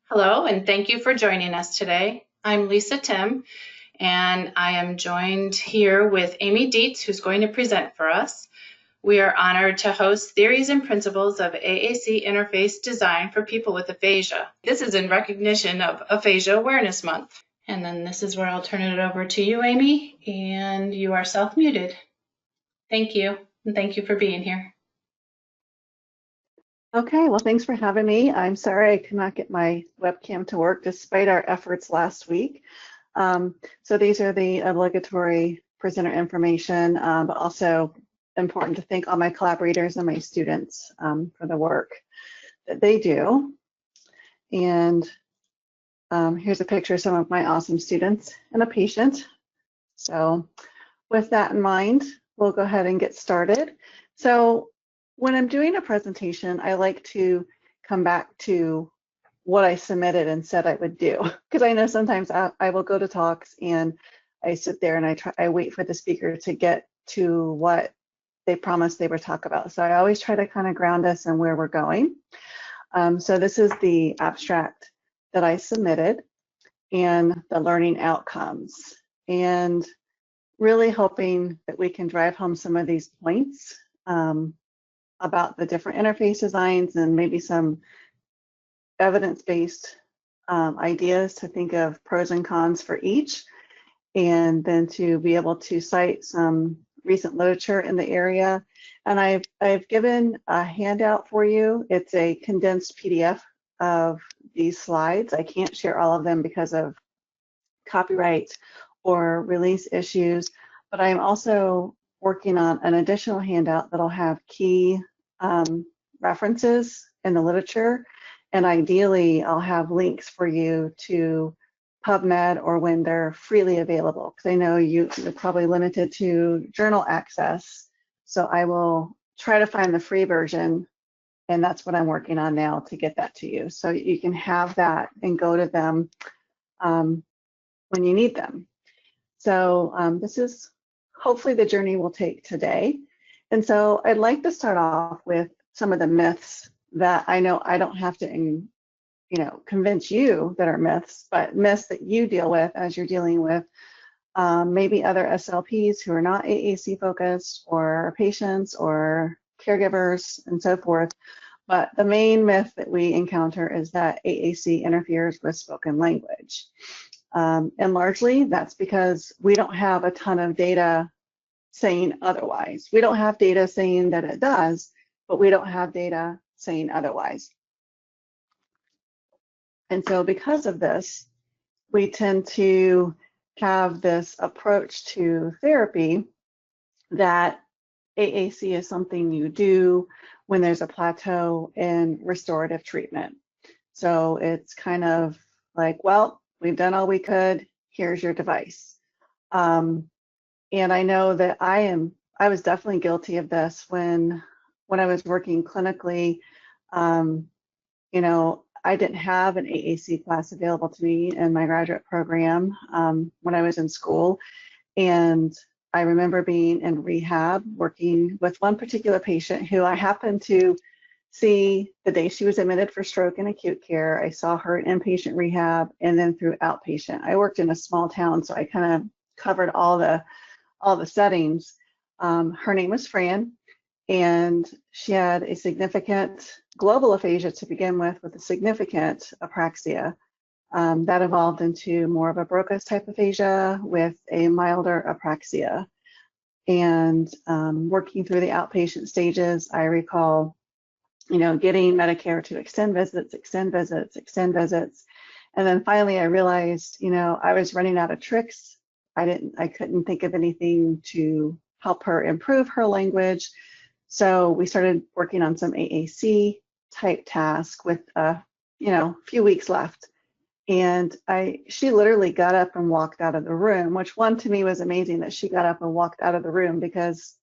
Hello, and thank you for joining us today. I'm Lisa Tim, and I am joined here with Aimee Dietz, who's going to present for us. We are honored to host Theories and Principles of AAC Interface Design for People with Aphasia. This is in recognition of Aphasia Awareness Month. And then this is where I'll turn it over to you, Aimee, and you are self-muted. Thank you, and thank you for being here. Okay, well, thanks for having me. I'm sorry I could not get my webcam to work despite our efforts last week. So these are the obligatory presenter information, but also important to thank all my collaborators and my students for the work that they do. And here's a picture of some of my awesome students and a patient. So with that in mind, we'll go ahead and get started. So when I'm doing a presentation, I like to come back to what I submitted and said I would do, because I know sometimes I will go to talks and I sit there and I wait for the speaker to get to what they promised they would talk about. So I always try to kind of ground us in where we're going. So this is the abstract that I submitted and the learning outcomes, and really hoping that we can drive home some of these points about the different interface designs and maybe some evidence-based ideas to think of pros and cons for each, and then to be able to cite some recent literature in the area. And I've given a handout for you. It's a condensed PDF of these slides. I can't share all of them because of copyright or release issues, but I'm also working on an additional handout that'll have key references in the literature, and ideally I'll have links for you to PubMed or when they're freely available, because I know you're probably limited to journal access, so I will try to find the free version, and that's what I'm working on now to get that to you, so you can have that and go to them when you need them. So this is hopefully the journey we'll take today. And so I'd like to start off with some of the myths that I know I don't have to convince you that are myths, but myths that you deal with as you're dealing with maybe other SLPs who are not AAC focused, or patients or caregivers and so forth. But the main myth that we encounter is that AAC interferes with spoken language. And largely that's because we don't have a ton of data saying otherwise. We don't have data saying that it does, but we don't have data saying otherwise. And so because of this, we tend to have this approach to therapy that AAC is something you do when there's a plateau in restorative treatment. So it's kind of like, well, we've done all we could, here's your device. And I know that I was definitely guilty of this when I was working clinically. I didn't have an AAC class available to me in my graduate program when I was in school. And I remember being in rehab, working with one particular patient who I happened to see the day she was admitted for stroke and acute care. I saw her in inpatient rehab and then through outpatient. I worked in a small town, so I kind of covered all the settings. Her name was Fran, and she had a significant global aphasia to begin with a significant apraxia. That evolved into more of a Broca's type aphasia with a milder apraxia. And working through the outpatient stages, I recall, getting Medicare to extend visits. And then finally I realized, I was running out of tricks. I couldn't think of anything to help her improve her language. So we started working on some AAC type task with a few weeks left. And she literally got up and walked out of the room, which to me was amazing that she got up and walked out of the room, because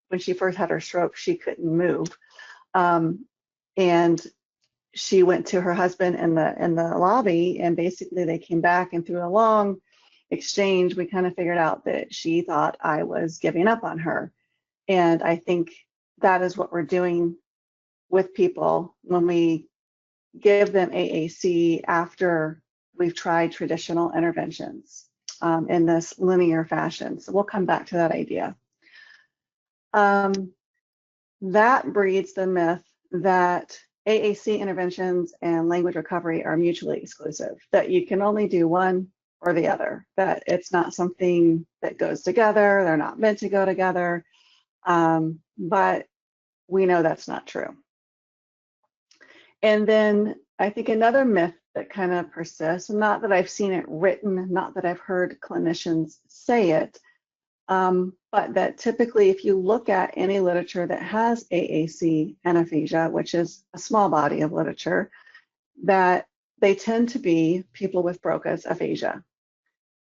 when she first had her stroke, she couldn't move. And she went to her husband in the lobby, and basically they came back, and through a long exchange, we kind of figured out that she thought I was giving up on her. And I think that is what we're doing with people when we give them AAC after we've tried traditional interventions in this linear fashion. So we'll come back to that idea. That breeds the myth that AAC interventions and language recovery are mutually exclusive, that you can only do one or the other, that it's not something that goes together, they're not meant to go together, but we know that's not true. And then I think another myth that kind of persists, not that I've seen it written, not that I've heard clinicians say it, but that typically if you look at any literature that has AAC and aphasia, which is a small body of literature, that they tend to be people with Broca's aphasia.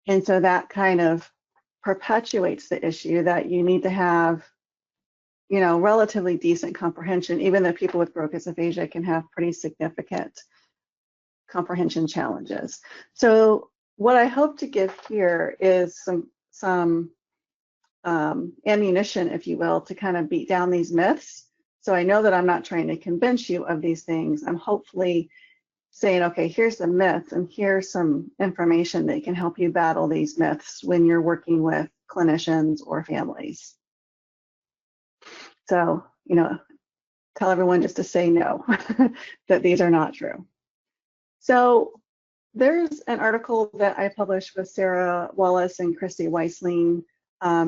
And so that kind of perpetuates the issue that you need to have, you know, relatively decent comprehension, even though people with Broca's aphasia can have pretty significant comprehension challenges. So what I hope to give here is some ammunition, if you will, to kind of beat down these myths. So I know that I'm not trying to convince you of these things. I'm hopefully saying, okay, here's the myth and here's some information that can help you battle these myths when you're working with clinicians or families. So, you know, tell everyone just to say no, that these are not true. So there's an article that I published with Sarah Wallace and Christy Weisling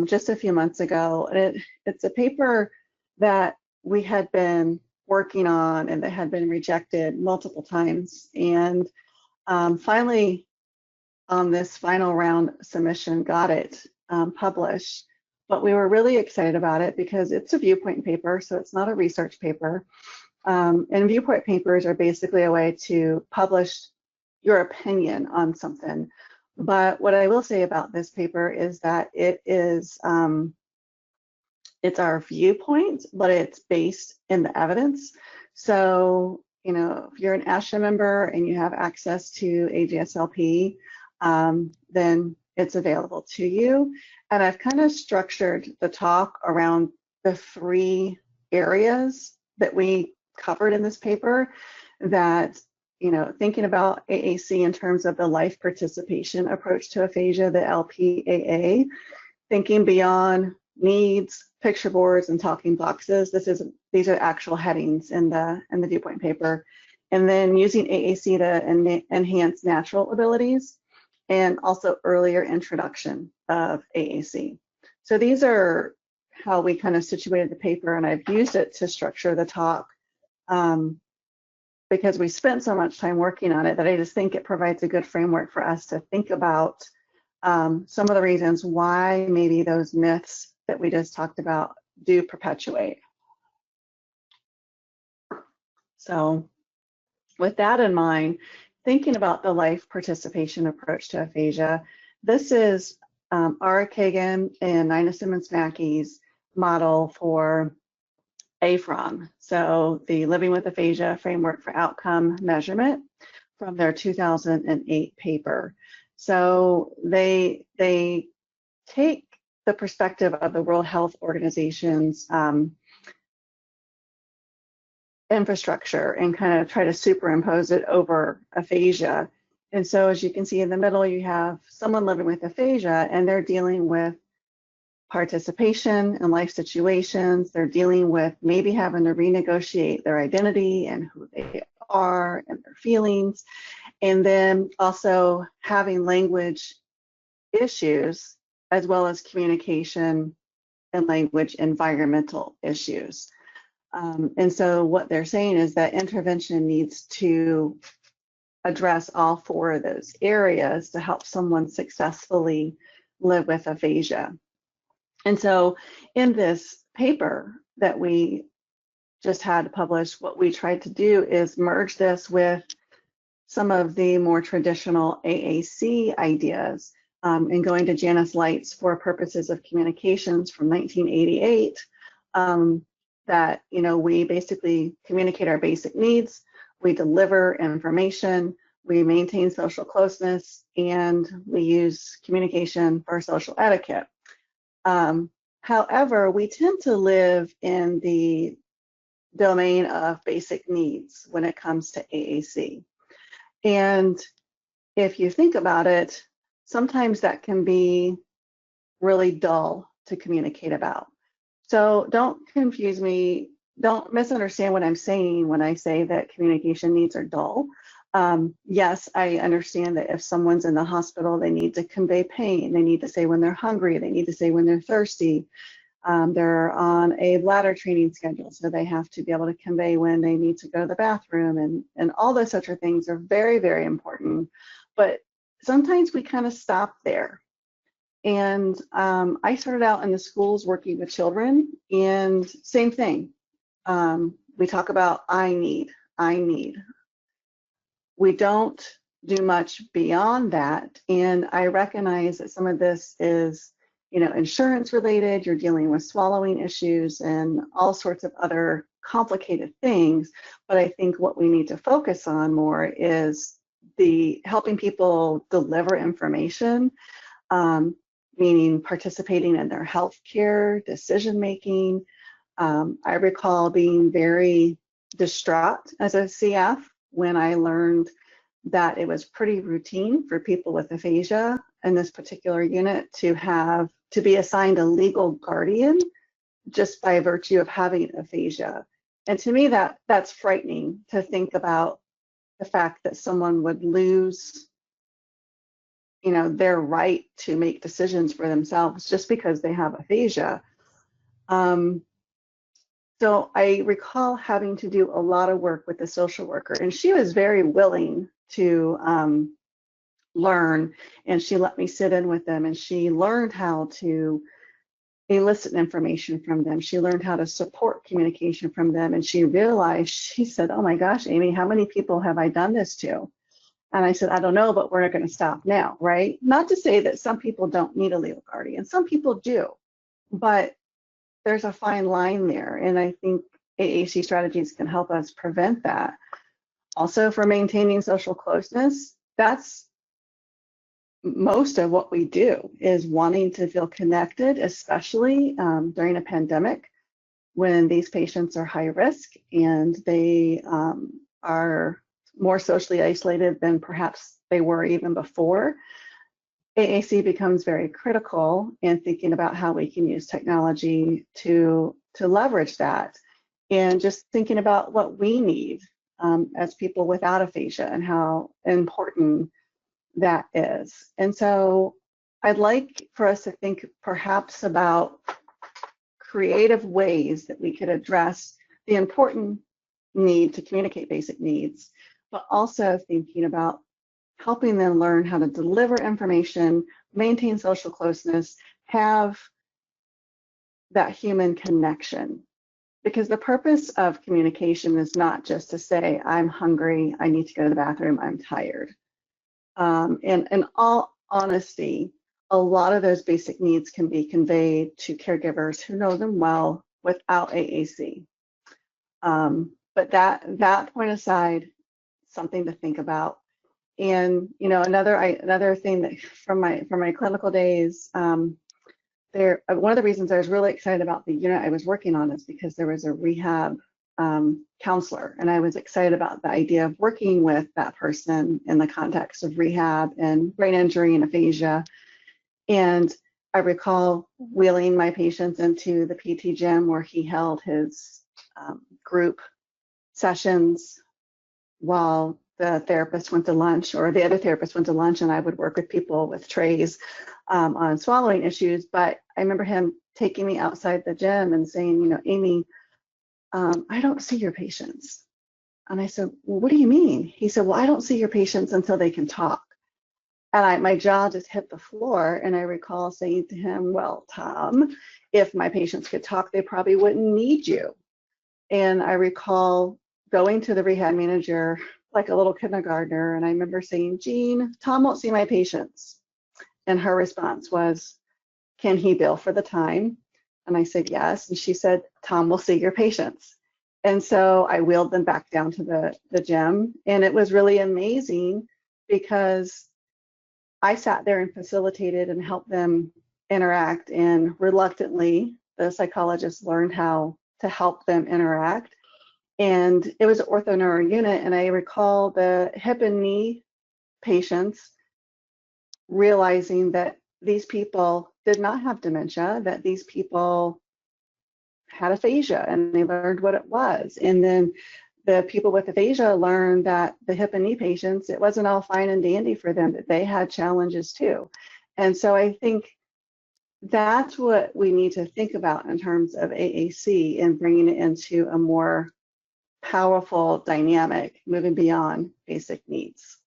just a few months ago. And it's a paper that we had been working on and that had been rejected multiple times. And finally, on this final round submission, got it published. But we were really excited about it because it's a viewpoint paper, so it's not a research paper. And viewpoint papers are basically a way to publish your opinion on something. But what I will say about this paper is that it is, it's our viewpoint, but it's based in the evidence. So, you know, if you're an ASHA member and you have access to AJSLP, then it's available to you. And I've kind of structured the talk around the three areas that we covered in this paper that, you know, thinking about AAC in terms of the life participation approach to aphasia, the LPAA, thinking beyond needs, picture boards, and talking boxes. These are actual headings in the viewpoint paper. And then using AAC to enhance natural abilities, and also earlier introduction of AAC. So these are how we kind of situated the paper, and I've used it to structure the talk because we spent so much time working on it that I just think it provides a good framework for us to think about some of the reasons why maybe those myths that we just talked about do perpetuate. So with that in mind, thinking about the life participation approach to aphasia, this is Ara Kagan and Nina Simmons-Mackey's model for AFROM, so the Living with Aphasia Framework for Outcome Measurement from their 2008 paper. So they take the perspective of the World Health Organization's infrastructure and kind of try to superimpose it over aphasia. And so as you can see in the middle, you have someone living with aphasia and they're dealing with participation in life situations. They're dealing with maybe having to renegotiate their identity and who they are and their feelings. And then also having language issues as well as communication and language environmental issues. And so what they're saying is that intervention needs to address all four of those areas to help someone successfully live with aphasia. And so in this paper that we just had published, what we tried to do is merge this with some of the more traditional AAC ideas, and going to Janice Light's For Purposes of Communications from 1988, that, you know, we basically communicate our basic needs, we deliver information, we maintain social closeness, and we use communication for social etiquette. However, we tend to live in the domain of basic needs when it comes to AAC. And if you think about it, sometimes that can be really dull to communicate about. So don't confuse me, don't misunderstand what I'm saying when I say that communication needs are dull. Yes, I understand that if someone's in the hospital, they need to convey pain, they need to say when they're hungry, they need to say when they're thirsty. They're on a bladder training schedule, so they have to be able to convey when they need to go to the bathroom, and all those such things are very, very important. But sometimes we kind of stop there. And I started out in the schools working with children, and same thing. We talk about I need. We don't do much beyond that. And I recognize that some of this is, insurance related. You're dealing with swallowing issues and all sorts of other complicated things. But I think what we need to focus on more is the helping people deliver information, meaning participating in their healthcare decision making. I recall being very distraught as a CF when I learned that it was pretty routine for people with aphasia in this particular unit to be assigned a legal guardian just by virtue of having aphasia. And to me, that's frightening to think about the fact that someone would lose, their right to make decisions for themselves just because they have aphasia. So I recall having to do a lot of work with the social worker, and she was very willing to learn, and she let me sit in with them, and she learned how to elicit information from them. She learned how to support communication from them, and she realized, she said, "Oh my gosh, Aimee, how many people have I done this to?" And I said, "I don't know, but we're not going to stop now," right? Not to say that some people don't need a legal guardian. Some people do, but there's a fine line there, and I think AAC strategies can help us prevent that. Also, for maintaining social closeness, that's most of what we do, is wanting to feel connected, especially during a pandemic when these patients are high risk and they are more socially isolated than perhaps they were even before. AAC becomes very critical in thinking about how we can use technology to leverage that, and just thinking about what we need as people without aphasia and how important that is. And so I'd like for us to think perhaps about creative ways that we could address the important need to communicate basic needs, but also thinking about helping them learn how to deliver information, maintain social closeness, have that human connection. Because the purpose of communication is not just to say, "I'm hungry, I need to go to the bathroom, I'm tired." And in all honesty, a lot of those basic needs can be conveyed to caregivers who know them well without AAC. But that point aside, something to think about. And another thing that from my clinical days, one of the reasons I was really excited about the unit I was working on is because there was a rehab counselor, and I was excited about the idea of working with that person in the context of rehab and brain injury and aphasia. And I recall wheeling my patients into the PT gym where he held his group sessions while the therapist went to lunch, or the other therapist went to lunch, and I would work with people with trays on swallowing issues. But I remember him taking me outside the gym and saying, "Aimee, I don't see your patients." And I said, "Well, what do you mean?" He said, "Well, I don't see your patients until they can talk." And my jaw just hit the floor. And I recall saying to him, "Well, Tom, if my patients could talk, they probably wouldn't need you." And I recall going to the rehab manager like a little kindergartner, and I remember saying, "Jean, Tom won't see my patients." And her response was, "Can he bill for the time?" And I said, "Yes." And she said, "Tom will see your patients." And so I wheeled them back down to the gym, and it was really amazing because I sat there and facilitated and helped them interact, and reluctantly the psychologist learned how to help them interact. And it was an orthoneuro unit, and I recall the hip and knee patients realizing that these people did not have dementia, that these people had aphasia, and they learned what it was. And then the people with aphasia learned that the hip and knee patients, it wasn't all fine and dandy for them, that they had challenges too. And so I think that's what we need to think about in terms of AAC and bringing it into a more powerful dynamic, moving beyond basic needs.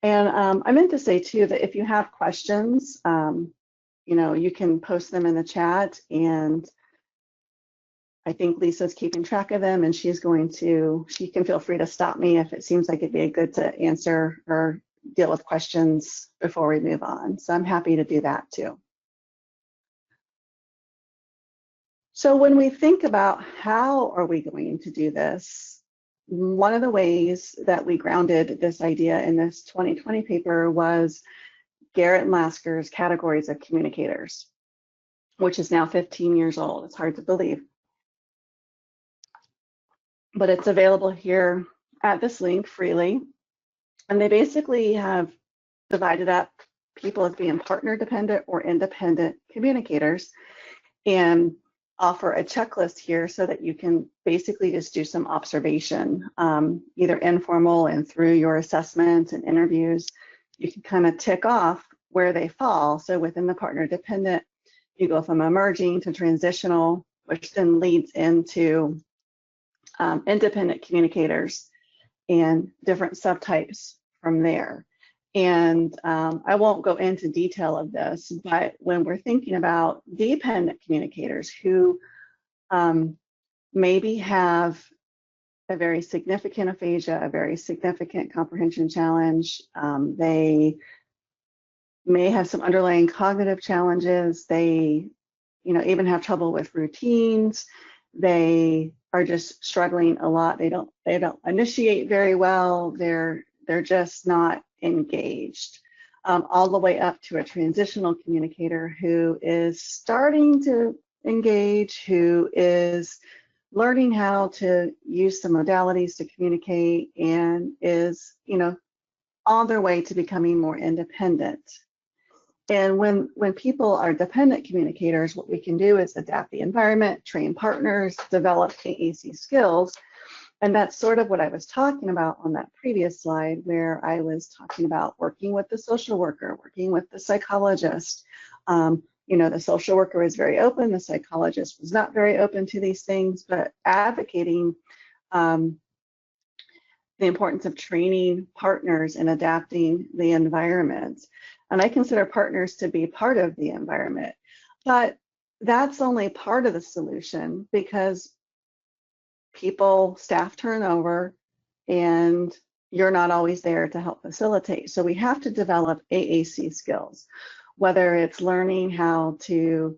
And I meant to say too that if you have questions, you know, you can post them in the chat, and I think Lisa's keeping track of them, and she can feel free to stop me if it seems like it'd be good to answer or deal with questions before we move on. So I'm happy to do that too. So when we think about how are we going to do this, one of the ways that we grounded this idea in this 2020 paper was Garrett and Lasker's Categories of Communicators, which is now 15 years old. It's hard to believe. But it's available here at this link freely. And they basically have divided up people as being partner dependent or independent communicators, and offer a checklist here so that you can basically just do some observation, either informal and through your assessments and interviews. You can kind of tick off where they fall. So within the partner dependent, you go from emerging to transitional, which then leads into independent communicators and different subtypes from there. And I won't go into detail of this, but when we're thinking about dependent communicators who maybe have a very significant aphasia, a very significant comprehension challenge, they may have some underlying cognitive challenges, they, you know, even have trouble with routines, they are just struggling a lot, they don't initiate very well, they're just not engaged, all the way up to a transitional communicator who is starting to engage, who is learning how to use some modalities to communicate, and is, you know, on their way to becoming more independent. And when people are dependent communicators, what we can do is adapt the environment, train partners, develop AAC skills. And that's sort of what I was talking about on that previous slide, where I was talking about working with the social worker, working with the psychologist. You know, the social worker was very open, the psychologist was not very open to these things, but advocating the importance of training partners and adapting the environment. And I consider partners to be part of the environment, but that's only part of the solution, because staff turnover, and you're not always there to help facilitate. So we have to develop AAC skills, whether it's learning how to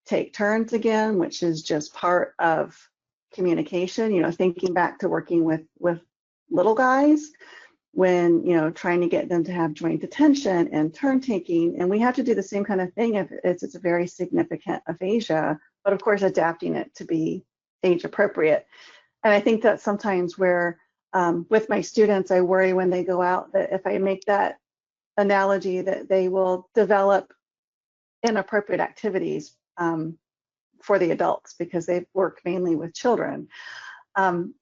take turns again, which is just part of communication, you know, thinking back to working with little guys, when, you know, trying to get them to have joint attention and turn taking. And we have to do the same kind of thing if it's a very significant aphasia, but of course, adapting it to be age appropriate. And I think that's sometimes where, with my students, I worry when they go out that if I make that analogy, that they will develop inappropriate activities for the adults, because they work mainly with children.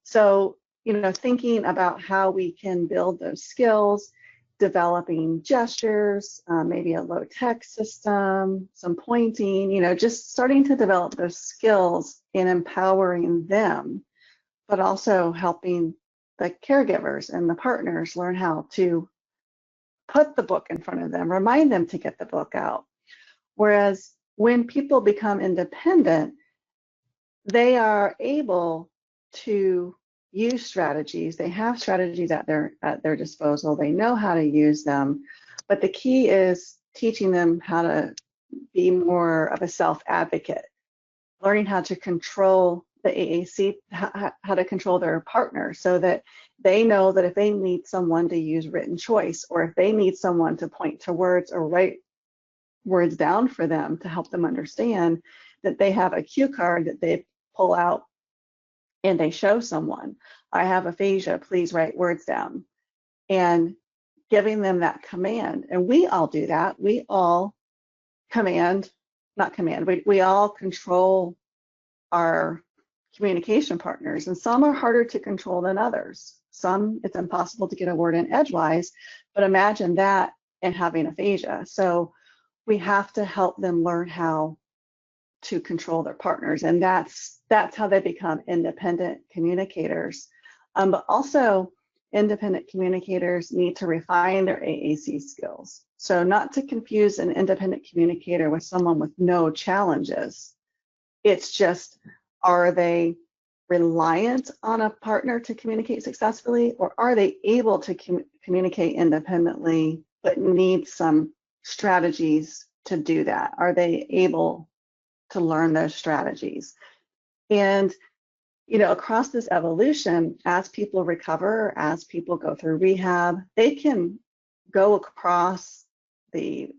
So, you know, thinking about how we can build those skills, developing gestures, maybe a low tech system, some pointing, you know, just starting to develop those skills and empowering them, but also helping the caregivers and the partners learn how to put the book in front of them, remind them to get the book out. Whereas when people become independent, they are able to use strategies. They have strategies at their disposal. They know how to use them. But the key is teaching them how to be more of a self-advocate, learning how to control the AAC, how to control their partner, so that they know that if they need someone to use written choice, or if they need someone to point to words or write words down for them to help them understand, that they have a cue card that they pull out and they show someone, I have aphasia, please write words down, and giving them that command. And we all do that. We all we all control our communication partners, and some are harder to control than others. Some, it's impossible to get a word in edgewise, but imagine that and having aphasia. So we have to help them learn how to control their partners, and that's how they become independent communicators. But also, independent communicators need to refine their AAC skills. So not to confuse an independent communicator with someone with no challenges. It's just, are they reliant on a partner to communicate successfully, or are they able to communicate independently but need some strategies to do that? Are they able to learn those strategies? And across this evolution, as people recover, as people go through rehab, they can go across the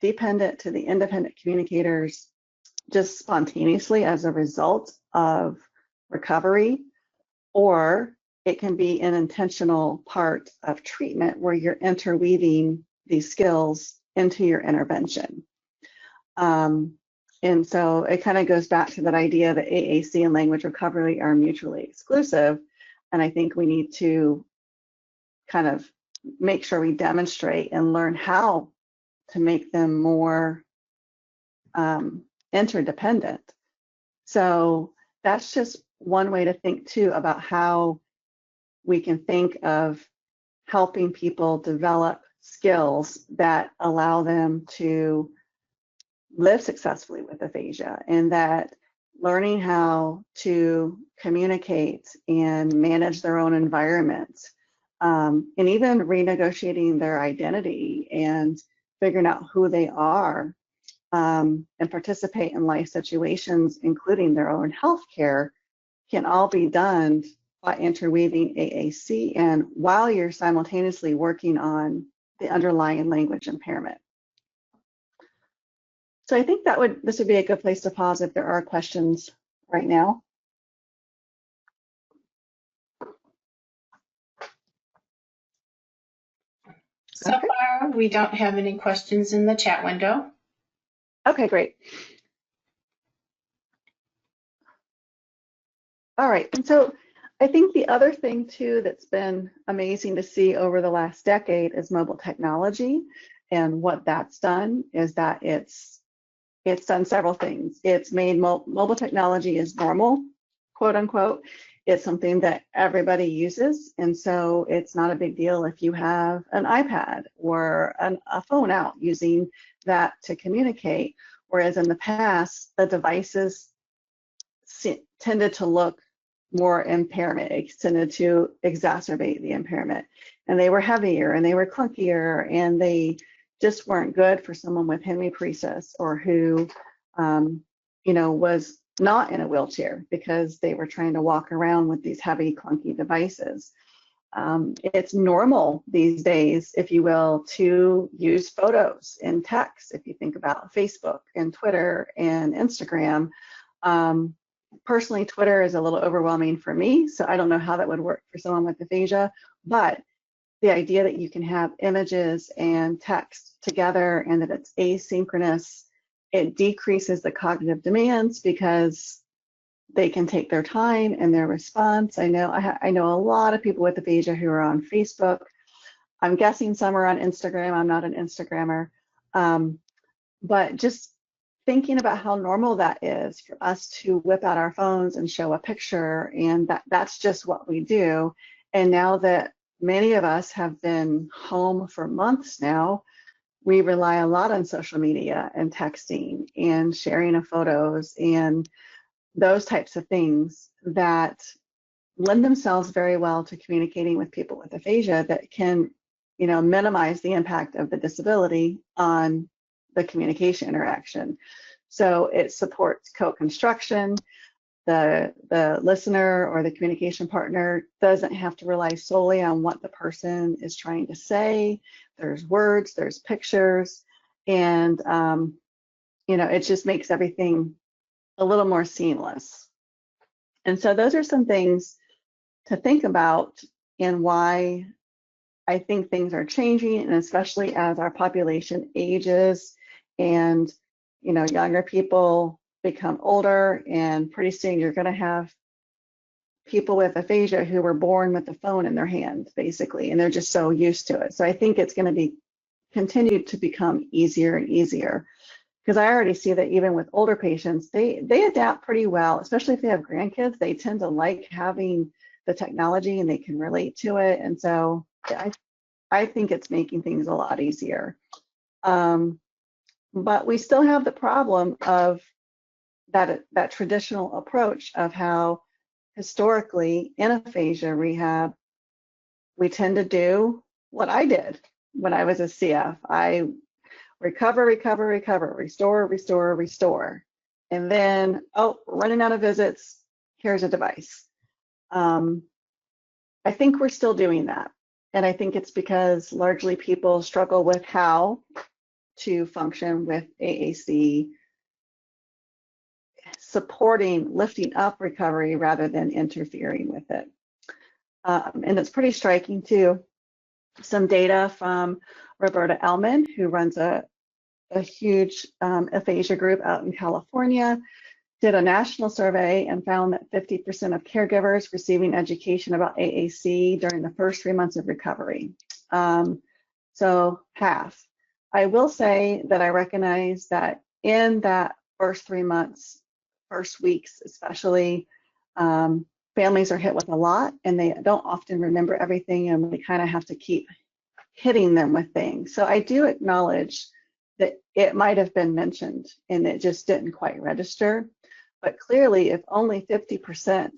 dependent to the independent communicators just spontaneously as a result of recovery, or it can be an intentional part of treatment where you're interweaving these skills into your intervention. And so it kind of goes back to that idea that AAC and language recovery are mutually exclusive. And I think we need to kind of make sure we demonstrate and learn how to make them more interdependent. So that's just one way to think too about how we can think of helping people develop skills that allow them to live successfully with aphasia, and that learning how to communicate and manage their own environment, and even renegotiating their identity and figuring out who they are, and participate in life situations, including their own health care, can all be done by interweaving AAC and while you're simultaneously working on the underlying language impairment. So I think this would be a good place to pause if there are questions right now. So far, we don't have any questions in the chat window. Okay, great. All right, and so I think the other thing too that's been amazing to see over the last decade is mobile technology. And what that's done is that it's done several things. It's made mobile technology is normal, quote unquote. It's something that everybody uses. And so it's not a big deal if you have an iPad or a phone out using that to communicate. Whereas in the past, the devices tended to look more impairment. It tended to exacerbate the impairment. And they were heavier and they were clunkier and they just weren't good for someone with hemiparesis or who, was not in a wheelchair because they were trying to walk around with these heavy, clunky devices. It's normal these days, if you will, to use photos and text. If you think about Facebook and Twitter and Instagram, personally, Twitter is a little overwhelming for me, so I don't know how that would work for someone with aphasia, but the idea that you can have images and text together and that it's asynchronous, it decreases the cognitive demands because they can take their time and their response. I know a lot of people with aphasia who are on Facebook. I'm guessing some are on Instagram. I'm not an Instagrammer. But just thinking about how normal that is for us to whip out our phones and show a picture, and that's just what we do. And now that many of us have been home for months now, we rely a lot on social media and texting and sharing of photos and those types of things that lend themselves very well to communicating with people with aphasia that can, minimize the impact of the disability on the communication interaction. So it supports co-construction. The listener or the communication partner doesn't have to rely solely on what the person is trying to say. There's words, there's pictures, and it just makes everything a little more seamless. And so those are some things to think about and why I think things are changing, and especially as our population ages and, you know, younger people become older, and pretty soon you're going to have people with aphasia who were born with the phone in their hand, basically, and they're just so used to it. So I think it's going to be continue to become easier and easier, because I already see that even with older patients, they adapt pretty well, especially if they have grandkids. They tend to like having the technology and they can relate to it. And so I think it's making things a lot easier. But we still have the problem of that traditional approach of how historically in aphasia rehab, we tend to do what I did when I was a CF. I recover, recover, recover, restore, restore, restore. And then, oh, we're running out of visits, here's a device. I think we're still doing that. And I think it's because largely people struggle with how to function with AAC, supporting, lifting up recovery rather than interfering with it. And it's pretty striking too. Some data from Roberta Ellman, who runs a huge aphasia group out in California, did a national survey and found that 50% of caregivers receiving education about AAC during the first 3 months of recovery. So half. I will say that I recognize that in that first 3 months, first weeks especially, families are hit with a lot and they don't often remember everything, and we kind of have to keep hitting them with things. So I do acknowledge that it might have been mentioned and it just didn't quite register. But clearly, if only 50%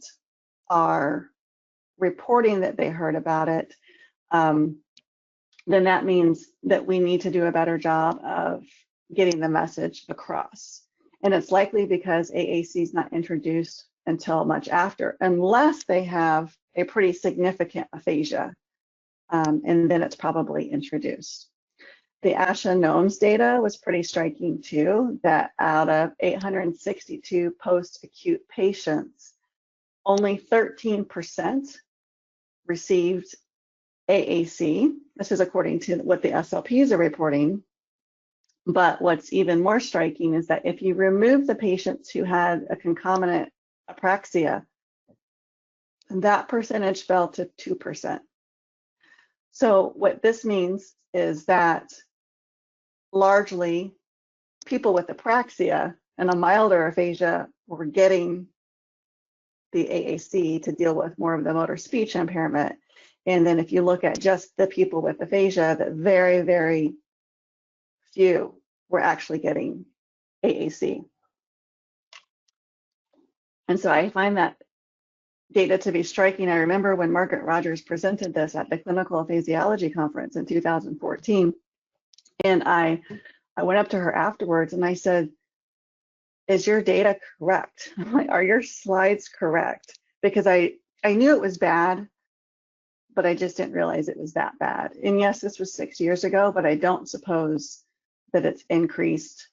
are reporting that they heard about it, then that means that we need to do a better job of getting the message across. And it's likely because AAC is not introduced until much after, unless they have a pretty significant aphasia, and then it's probably introduced. The ASHA NOMS data was pretty striking too, that out of 862 post-acute patients, only 13% received AAC. This is according to what the SLPs are reporting. But what's even more striking is that if you remove the patients who had a concomitant apraxia, that percentage fell to 2%. So what this means is that largely people with apraxia and a milder aphasia were getting the AAC to deal with more of the motor speech impairment. And then if you look at just the people with aphasia, that very, very few were actually getting AAC. And so I find that data to be striking. I remember when Margaret Rogers presented this at the Clinical Aphasiology Conference in 2014, and I went up to her afterwards and I said, is your data correct? I'm like, are your slides correct? Because I knew it was bad, but I just didn't realize it was that bad. And yes, this was 6 years ago, but I don't suppose that it's increased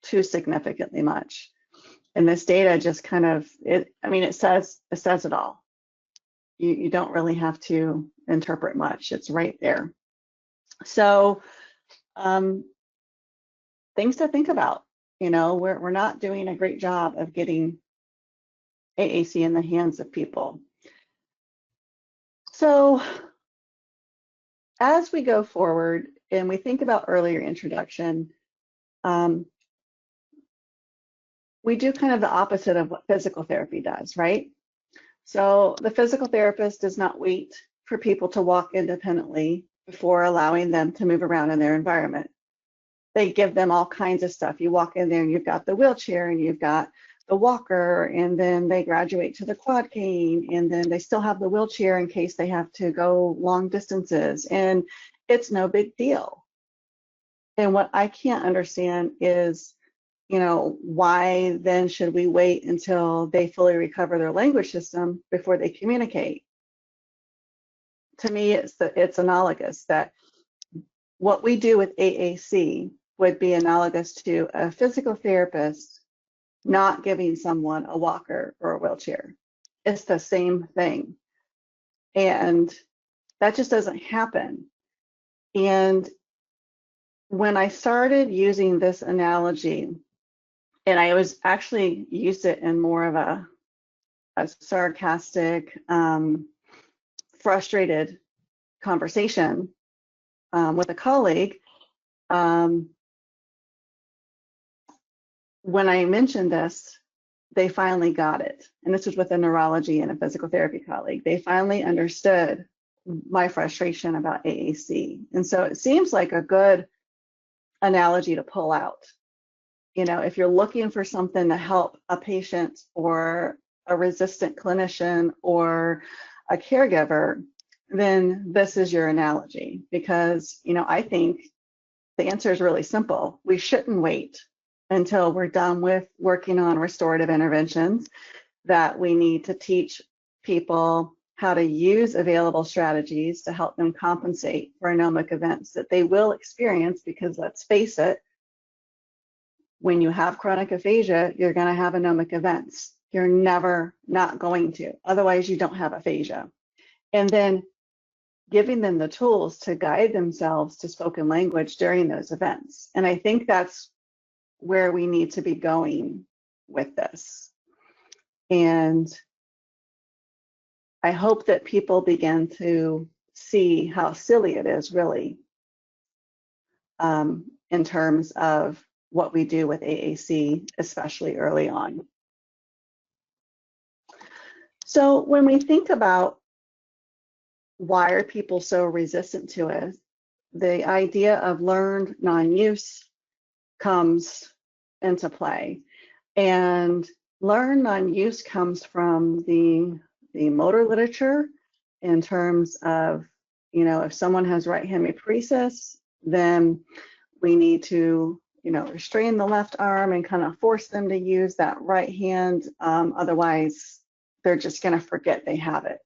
too significantly much. And this data just kind of, it says it all. You don't really have to interpret much. It's right there. So things to think about. You know, we're not doing a great job of getting AAC in the hands of people. So as we go forward and we think about earlier introduction, we do kind of the opposite of what physical therapy does, right? So the physical therapist does not wait for people to walk independently before allowing them to move around in their environment. They give them all kinds of stuff. You walk in there and you've got the wheelchair and you've got the walker, and then they graduate to the quad cane, and then they still have the wheelchair in case they have to go long distances, and it's no big deal. And what I can't understand is, you know, why then should we wait until they fully recover their language system before they communicate? To me, it's analogous that what we do with AAC would be analogous to a physical therapist not giving someone a walker or a wheelchair. It's the same thing. And that just doesn't happen. And when I started using this analogy, and I was actually used it in more of a sarcastic, frustrated conversation with a colleague, when I mentioned this, they finally got it. And this was with a neurology and a physical therapy colleague. They finally understood my frustration about AAC. And so it seems like a good analogy to pull out. You know, if you're looking for something to help a patient or a resistant clinician or a caregiver, then this is your analogy. Because, you know, I think the answer is really simple. We shouldn't wait until we're done with working on restorative interventions, that we need to teach people how to use available strategies to help them compensate for anomic events that they will experience, because let's face it, when you have chronic aphasia, you're going to have anomic events. You're never not going to. Otherwise, you don't have aphasia. And then giving them the tools to guide themselves to spoken language during those events. And I think that's where we need to be going with this. And I hope that people begin to see how silly it is, really, in terms of what we do with AAC, especially early on. So when we think about why are people so resistant to it, the idea of learned non-use comes into play. And learned non-use comes from the motor literature in terms of, you know, if someone has right hemiparesis, then we need to, you know, restrain the left arm and kind of force them to use that right hand. Otherwise, they're just going to forget they have it.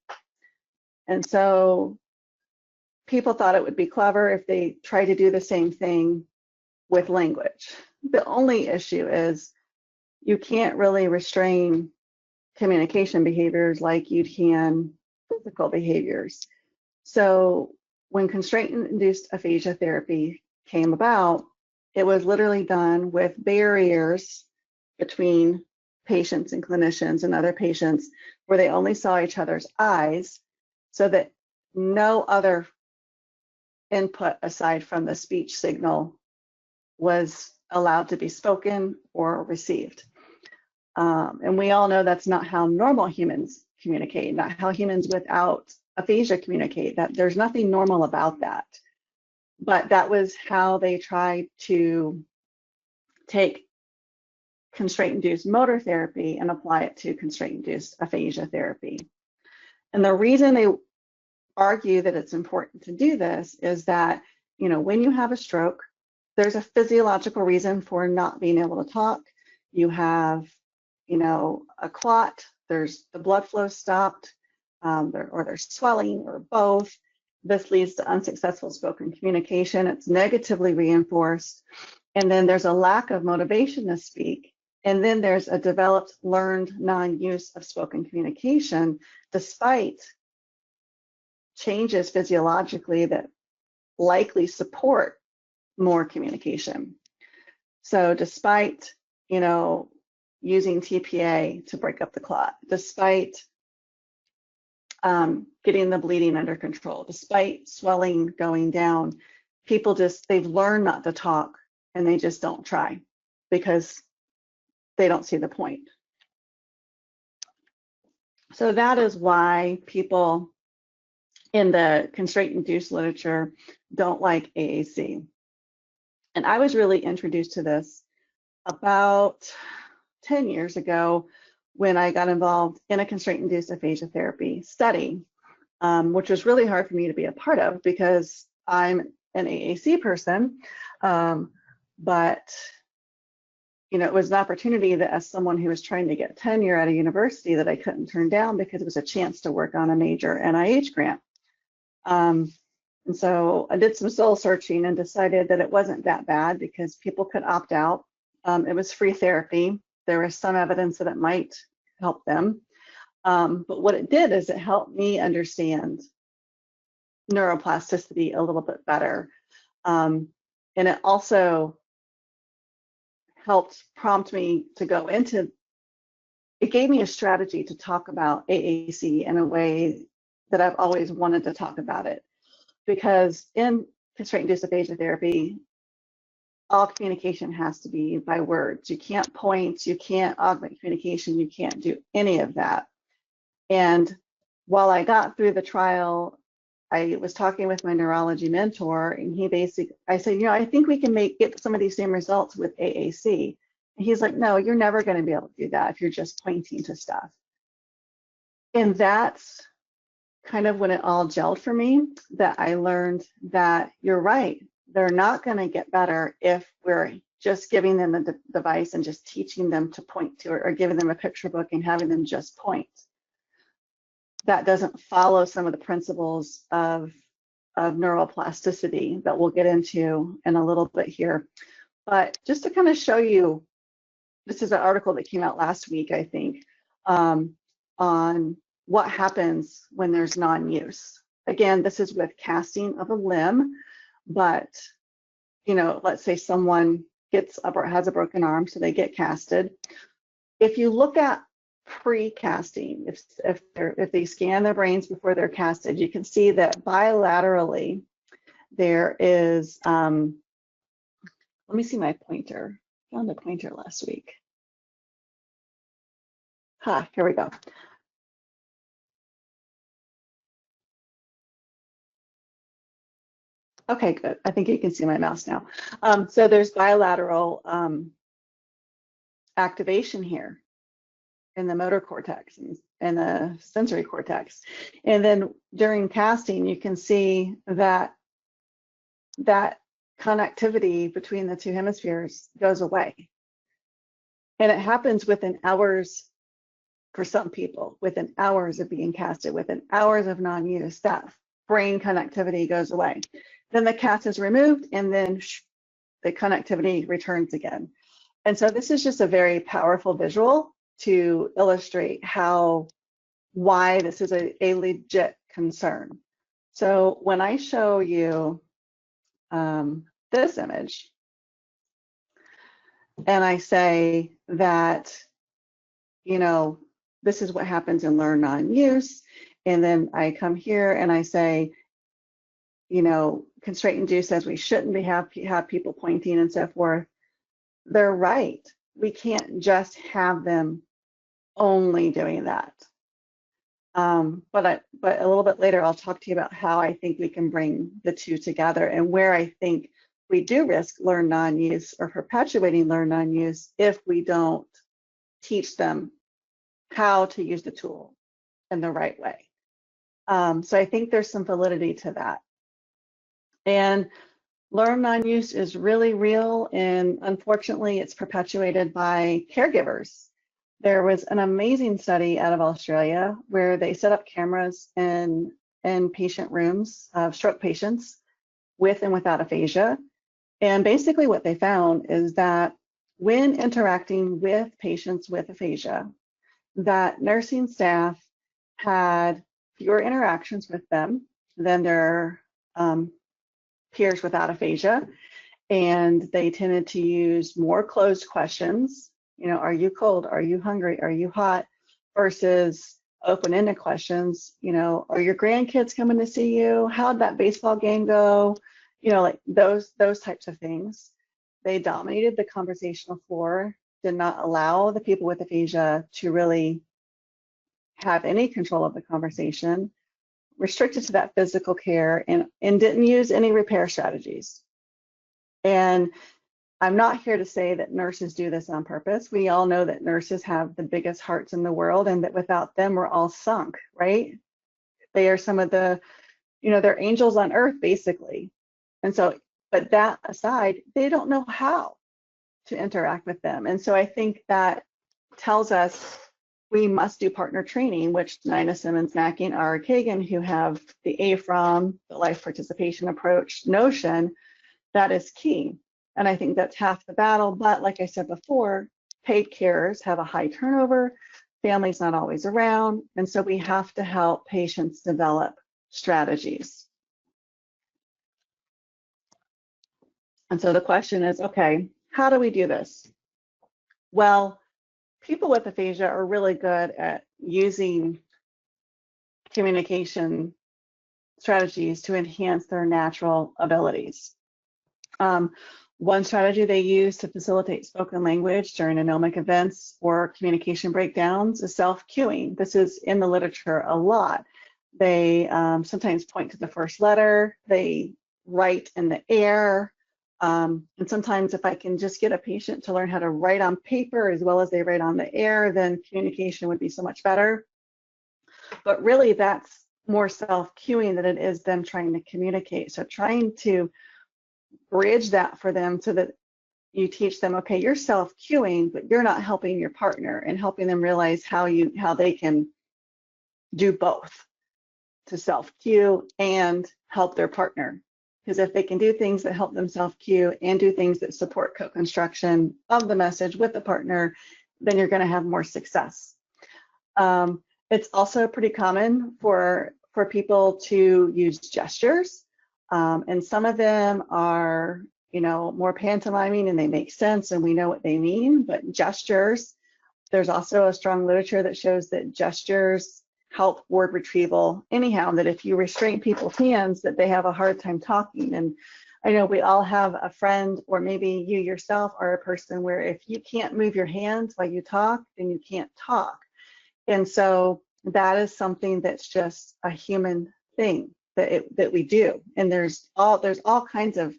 And so people thought it would be clever if they try to do the same thing with language. The only issue is you can't really restrain communication behaviors like you can physical behaviors. So when constraint-induced aphasia therapy came about, it was literally done with barriers between patients and clinicians and other patients, where they only saw each other's eyes, so that no other input aside from the speech signal was allowed to be spoken or received. And we all know that's not how normal humans communicate, not how humans without aphasia communicate, that there's nothing normal about that. But that was how they tried to take constraint-induced motor therapy and apply it to constraint-induced aphasia therapy. And the reason they argue that it's important to do this is that, you know, when you have a stroke, there's a physiological reason for not being able to talk. You have, you know, a clot, there's the blood flow stopped, or there's swelling, or both. This leads to unsuccessful spoken communication. It's negatively reinforced. And then there's a lack of motivation to speak. And then there's a developed learned non-use of spoken communication, despite changes physiologically that likely support more communication. So despite, you know, using TPA to break up the clot, despite getting the bleeding under control, despite swelling going down, people they've learned not to talk, and they just don't try because they don't see the point. So that is why people in the constraint-induced literature don't like AAC. And I was really introduced to this about 10 years ago when I got involved in a constraint-induced aphasia therapy study, which was really hard for me to be a part of because I'm an AAC person. But you know, it was an opportunity that, as someone who was trying to get tenure at a university, that I couldn't turn down because it was a chance to work on a major NIH grant. And so I did some soul searching and decided that it wasn't that bad because people could opt out. It was free therapy. there was some evidence that it might help them. But what it did is it helped me understand neuroplasticity a little bit better. And it also helped prompt me to go into, it gave me a strategy to talk about AAC in a way that I've always wanted to talk about it. Because in constraint-induced aphasia therapy, all communication has to be by words. You can't point, you can't augment communication, you can't do any of that. And while I got through the trial, I was talking with my neurology mentor, and I said, you know, I think we can get some of these same results with AAC. And he's like, no, you're never going to be able to do that if you're just pointing to stuff. And that's kind of when it all gelled for me, that I learned that you're right. They're not going to get better if we're just giving them the device and just teaching them to point to it, or giving them a picture book and having them just point. That doesn't follow some of the principles of neuroplasticity that we'll get into in a little bit here. But just to kind of show you, this is an article that came out last week, I think, on what happens when there's non-use. Again, this is with casting of a limb, but, you know, let's say someone has a broken arm, so they get casted. If you look at pre-casting, if they scan their brains before they're casted, you can see that bilaterally there is, let me see my pointer. I found a pointer last week. Here we go. Okay, good. I think you can see my mouse now. So there's bilateral activation here in the motor cortex and the sensory cortex. And then during casting, you can see that connectivity between the two hemispheres goes away. And it happens within hours for some people, within hours of being casted, within hours of non-use, that brain connectivity goes away. Then the cast is removed, and then the connectivity returns again. And so this is just a very powerful visual to illustrate why this is a legit concern. So when I show you this image, and I say that, you know, this is what happens in learn non-use, and then I come here and I say, you know, constraint induced says we shouldn't have people pointing and so forth. They're right. We can't just have them only doing that. But a little bit later, I'll talk to you about how I think we can bring the two together, and where I think we do risk learn non-use or perpetuating learn non-use if we don't teach them how to use the tool in the right way. So I think there's some validity to that. And learn non-use is really real, and unfortunately it's perpetuated by caregivers. There was an amazing study out of Australia where they set up cameras in patient rooms of stroke patients with and without aphasia. And basically what they found is that when interacting with patients with aphasia, that nursing staff had fewer interactions with them than their peers without aphasia, and they tended to use more closed questions. You know, are you cold? Are you hungry? Are you hot? Versus open-ended questions. You know, are your grandkids coming to see you? How'd that baseball game go? You know, like those types of things. They dominated the conversational floor, did not allow the people with aphasia to really have any control of the conversation, restricted to that physical care, and didn't use any repair strategies. And I'm not here to say that nurses do this on purpose. We all know that nurses have the biggest hearts in the world, and that without them, we're all sunk, right? They are some of the, you know, they're angels on earth, basically. And so, but that aside, they don't know how to interact with them. And so I think that tells us we must do partner training, which Nina Simmons-Mackey and Ara Kagan, who have the AFROM, the life participation approach notion, that is key. And I think that's half the battle. But like I said before, paid carers have a high turnover, family's not always around, and so we have to help patients develop strategies. And so the question is, okay, how do we do this? Well, people with aphasia are really good at using communication strategies to enhance their natural abilities. One strategy they use to facilitate spoken language during anomic events or communication breakdowns is self-cueing. This is in the literature a lot. They sometimes point to the first letter, they write in the air, and sometimes if I can just get a patient to learn how to write on paper as well as they write on the air, then communication would be so much better. But really that's more self-cueing than it is them trying to communicate. So trying to bridge that for them so that you teach them, okay, you're self-cueing, but you're not helping your partner, and helping them realize how they can do both, to self-cue and help their partner. Because if they can do things that help them self-cue and do things that support co-construction of the message with the partner, then you're going to have more success. It's also pretty common for people to use gestures. And some of them are, more pantomiming and they make sense and we know what they mean, but gestures, there's also a strong literature that shows that gestures help word retrieval anyhow, that if you restrain people's hands, that they have a hard time talking. And I know we all have a friend, or maybe you yourself are a person where if you can't move your hands while you talk, then you can't talk. And so that is something that's just a human thing that we do. And there's all kinds of,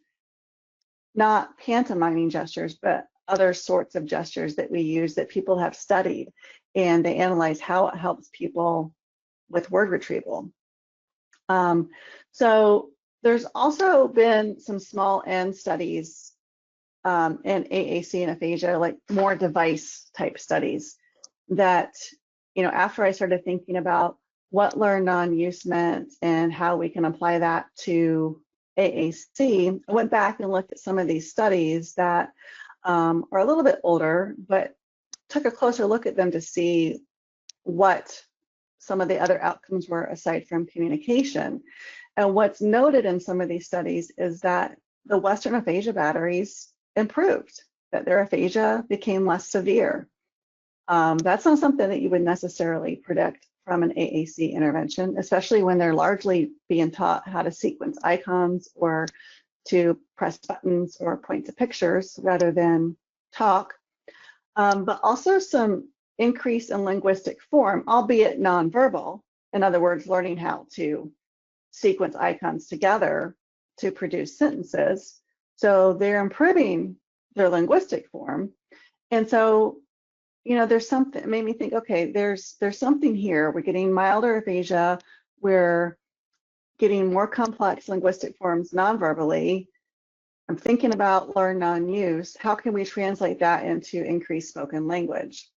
not pantomiming gestures, but other sorts of gestures that we use that people have studied, and they analyze how it helps people with word retrieval. So there's also been some small N studies in AAC and aphasia, like more device type studies that, after I started thinking about what learned non-use meant and how we can apply that to AAC, I went back and looked at some of these studies that are a little bit older, but took a closer look at them to see what some of the other outcomes were aside from communication. And what's noted in some of these studies is that the Western aphasia batteries improved, that their aphasia became less severe. That's not something that you would necessarily predict from an AAC intervention, especially when they're largely being taught how to sequence icons or to press buttons or point to pictures rather than talk. But also some increase in linguistic form, albeit nonverbal. In other words, learning how to sequence icons together to produce sentences. So they're improving their linguistic form. And so, there's something, it made me think, okay, there's something here. We're getting milder aphasia. We're getting more complex linguistic forms non-verbally. I'm thinking about learn non-use. How can we translate that into increased spoken language?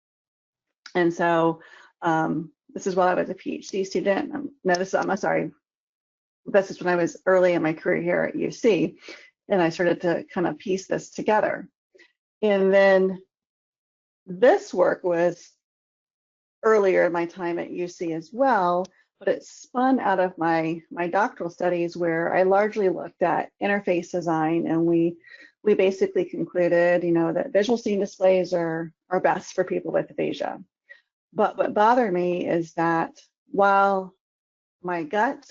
And so this is while I was a Ph.D. student. This is when I was early in my career here at UC, and I started to kind of piece this together. And then this work was earlier in my time at UC as well, but it spun out of my doctoral studies where I largely looked at interface design, and we basically concluded, that visual scene displays are best for people with aphasia. But what bothered me is that while my gut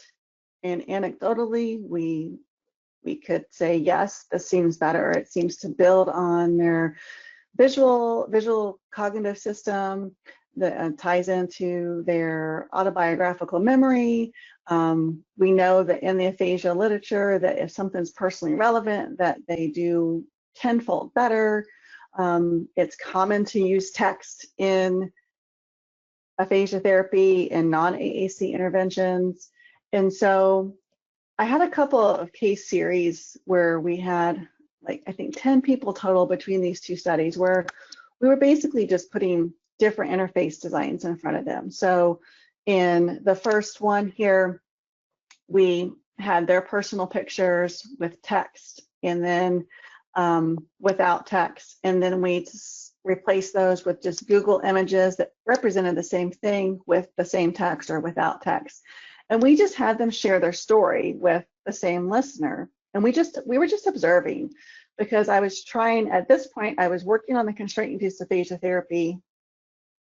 and anecdotally we could say, yes, this seems better, it seems to build on their visual cognitive system that ties into their autobiographical memory. We know that in the aphasia literature that if something's personally relevant, that they do tenfold better. It's common to use text in aphasia therapy and non-AAC interventions. And so I had a couple of case series where we had, I think 10 people total between these two studies, where we were basically just putting different interface designs in front of them. So in the first one here, we had their personal pictures with text, and then without text. And then we replace those with just Google images that represented the same thing with the same text or without text. And we just had them share their story with the same listener. And we were just observing, because I was trying, at this point, I was working on the constraint-induced aphasia therapy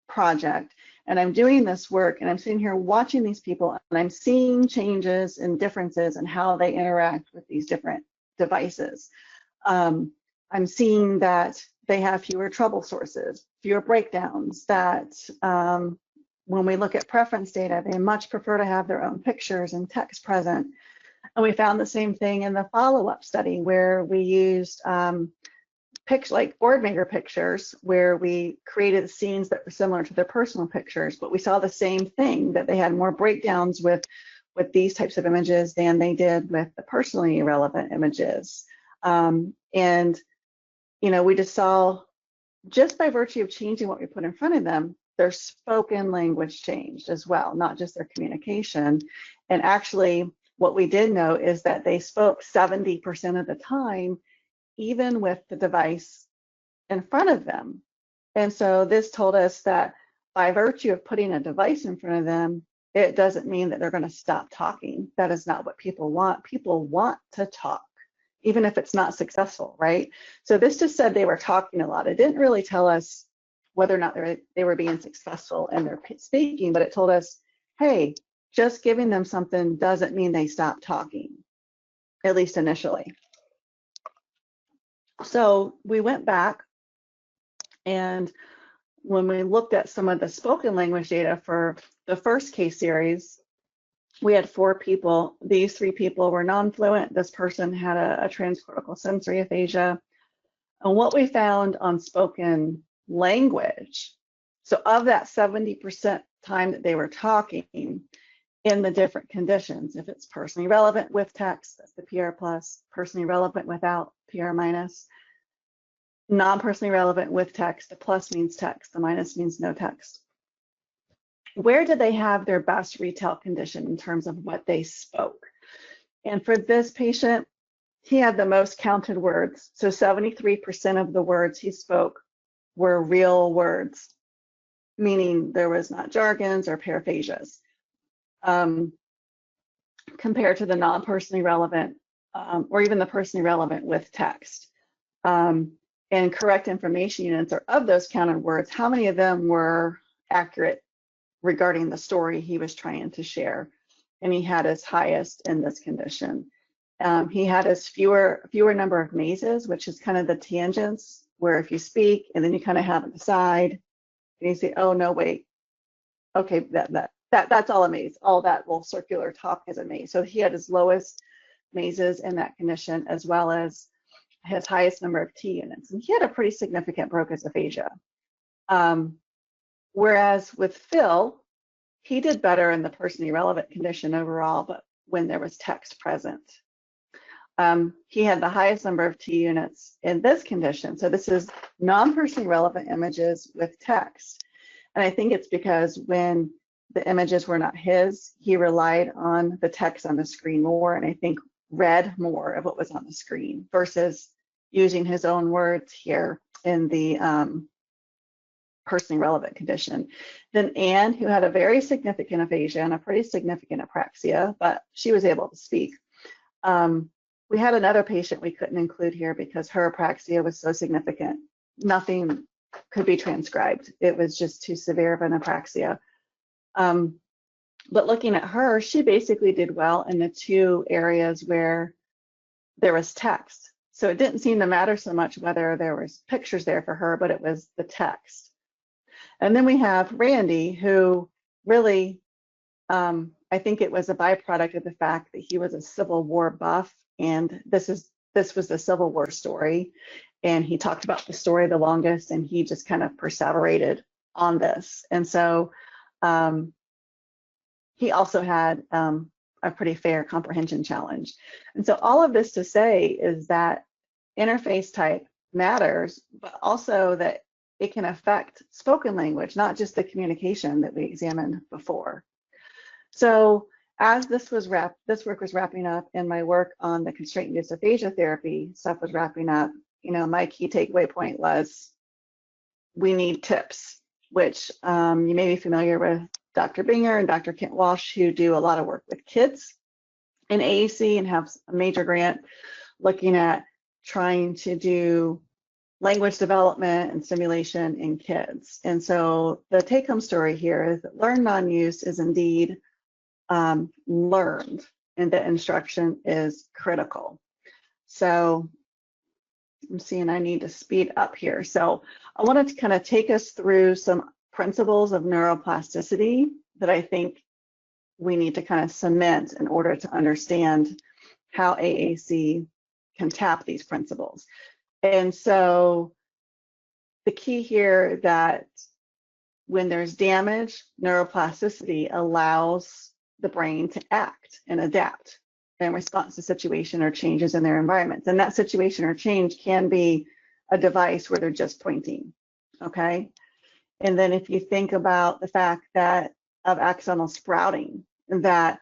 project, and I'm doing this work, and I'm sitting here watching these people, and I'm seeing changes and differences in how they interact with these different devices. I'm seeing that they have fewer trouble sources, fewer breakdowns, that when we look at preference data, they much prefer to have their own pictures and text present. And we found the same thing in the follow-up study, where we used like board maker pictures, where we created scenes that were similar to their personal pictures, but we saw the same thing, that they had more breakdowns with these types of images than they did with the personally relevant images. And, you know, we just saw, just by virtue of changing what we put in front of them, their spoken language changed as well, not just their communication. And actually, what we did know is that they spoke 70% of the time, even with the device in front of them. And so this told us that by virtue of putting a device in front of them, it doesn't mean that they're going to stop talking. That is not what people want. People want to talk, even if it's not successful, right? So this just said they were talking a lot. It didn't really tell us whether or not they were being successful in their speaking, but it told us, hey, just giving them something doesn't mean they stop talking, at least initially. So we went back, and when we looked at some of the spoken language data for the first case series, we had 4 people. These 3 people were non-fluent. This person had a transcortical sensory aphasia. And what we found on spoken language, so of that 70% time that they were talking in the different conditions, if it's personally relevant with text, that's the PR plus, personally relevant without, PR minus, non-personally relevant with text, the plus means text, the minus means no text. Where did they have their best retail condition in terms of what they spoke? And for this patient, he had the most counted words. So 73% of the words he spoke were real words, meaning there was not jargons or paraphasias, compared to the non-personally relevant or even the personally relevant with text. And correct information units, or of those counted words, how many of them were accurate regarding the story he was trying to share? And he had his highest in this condition. He had his fewer number of mazes, which is kind of the tangents, where if you speak and then you kind of have it aside, and you say, oh no, wait, okay, that's all a maze. All that little circular talk is a maze. So he had his lowest mazes in that condition, as well as his highest number of T units. And he had a pretty significant Broca's aphasia. Whereas with Phil, he did better in the personally relevant condition overall, but when there was text present. He had the highest number of T units in this condition. So this is non-personally relevant images with text. And I think it's because when the images were not his, he relied on the text on the screen more, and I think read more of what was on the screen versus using his own words here in the personally relevant condition. Then Anne, who had a very significant aphasia and a pretty significant apraxia, but she was able to speak. We had another patient we couldn't include here because her apraxia was so significant. Nothing could be transcribed. It was just too severe of an apraxia. But looking at her, she basically did well in the 2 areas where there was text. So it didn't seem to matter so much whether there was pictures there for her, but it was the text. And then we have Randy, who really, I think it was a byproduct of the fact that he was a Civil War buff, and this was the Civil War story, and he talked about the story the longest, and he just kind of perseverated on this. And so he also had a pretty fair comprehension challenge. And so all of this to say is that interface type matters, but also that it can affect spoken language, not just the communication that we examined before. So as this work was wrapping up, and my work on the constraint-induced aphasia therapy stuff was wrapping up, you know, my key takeaway point was we need tips, which you may be familiar with Dr. Binger and Dr. Kent Walsh, who do a lot of work with kids in AAC and have a major grant looking at trying to do language development and stimulation in kids. And so the take-home story here is that learned non-use is indeed learned, and that instruction is critical. So I'm seeing I need to speed up here. So I wanted to kind of take us through some principles of neuroplasticity that I think we need to kind of cement in order to understand how AAC can tap these principles. And so the key here that when there's damage, neuroplasticity allows the brain to act and adapt in response to situation or changes in their environments. And that situation or change can be a device where they're just pointing, okay? And then if you think about the fact that of axonal sprouting, that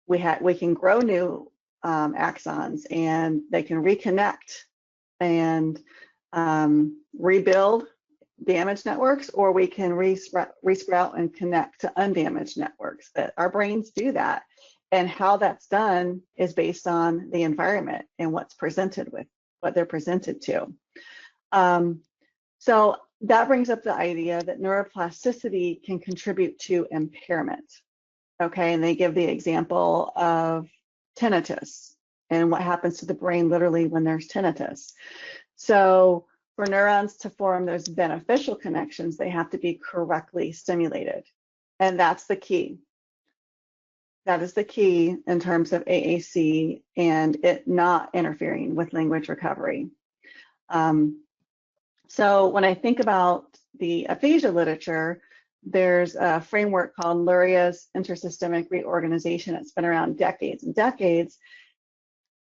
we can grow new axons and they can reconnect and rebuild damaged networks, or we can resprout and connect to undamaged networks. That our brains do that. And how that's done is based on the environment and what's presented with, what they're presented to. So that brings up the idea that neuroplasticity can contribute to impairment. Okay, and they give the example of tinnitus and what happens to the brain literally when there's tinnitus. So for neurons to form those beneficial connections, they have to be correctly stimulated. And that's the key. That is the key in terms of AAC and it not interfering with language recovery. So when I think about the aphasia literature, there's a framework called Luria's intersystemic reorganization. It's been around decades and decades,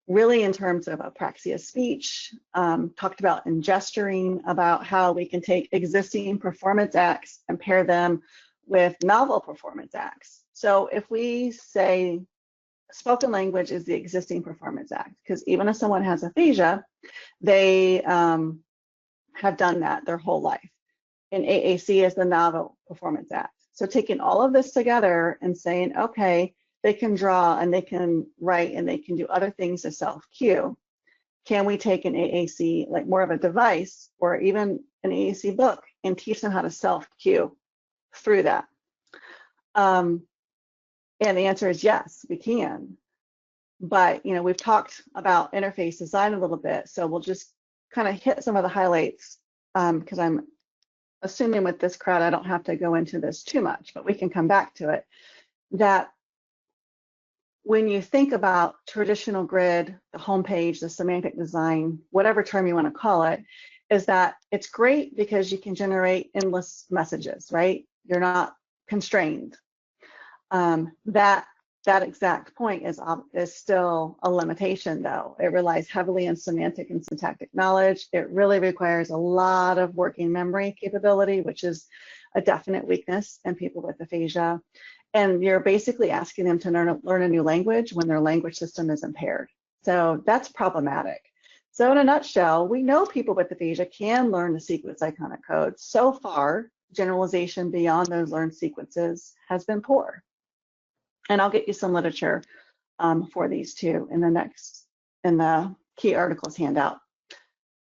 really in terms of apraxia speech, talked about in gesturing, about how we can take existing performance acts and pair them with novel performance acts. So if we say spoken language is the existing performance act, because even if someone has aphasia, they have done that their whole life. And AAC is the novel performance act. So taking all of this together and saying, okay, they can draw and they can write and they can do other things to self-cue. Can we take an AAC, like more of a device or even an AAC book, and teach them how to self-cue through that? And the answer is yes, we can. But we've talked about interface design a little bit, so we'll just kind of hit some of the highlights because I'm assuming with this crowd I don't have to go into this too much, but we can come back to it. That when you think about traditional grid, the homepage, the semantic design, whatever term you want to call it, is that it's great because you can generate endless messages, right? You're not constrained. That exact point is still a limitation, though. It relies heavily on semantic and syntactic knowledge. It really requires a lot of working memory capability, which is a definite weakness in people with aphasia. And you're basically asking them to learn a new language when their language system is impaired. So that's problematic. So in a nutshell, we know people with aphasia can learn the sequence iconic code. So far, generalization beyond those learned sequences has been poor. And I'll get you some literature for these two in the key articles handout.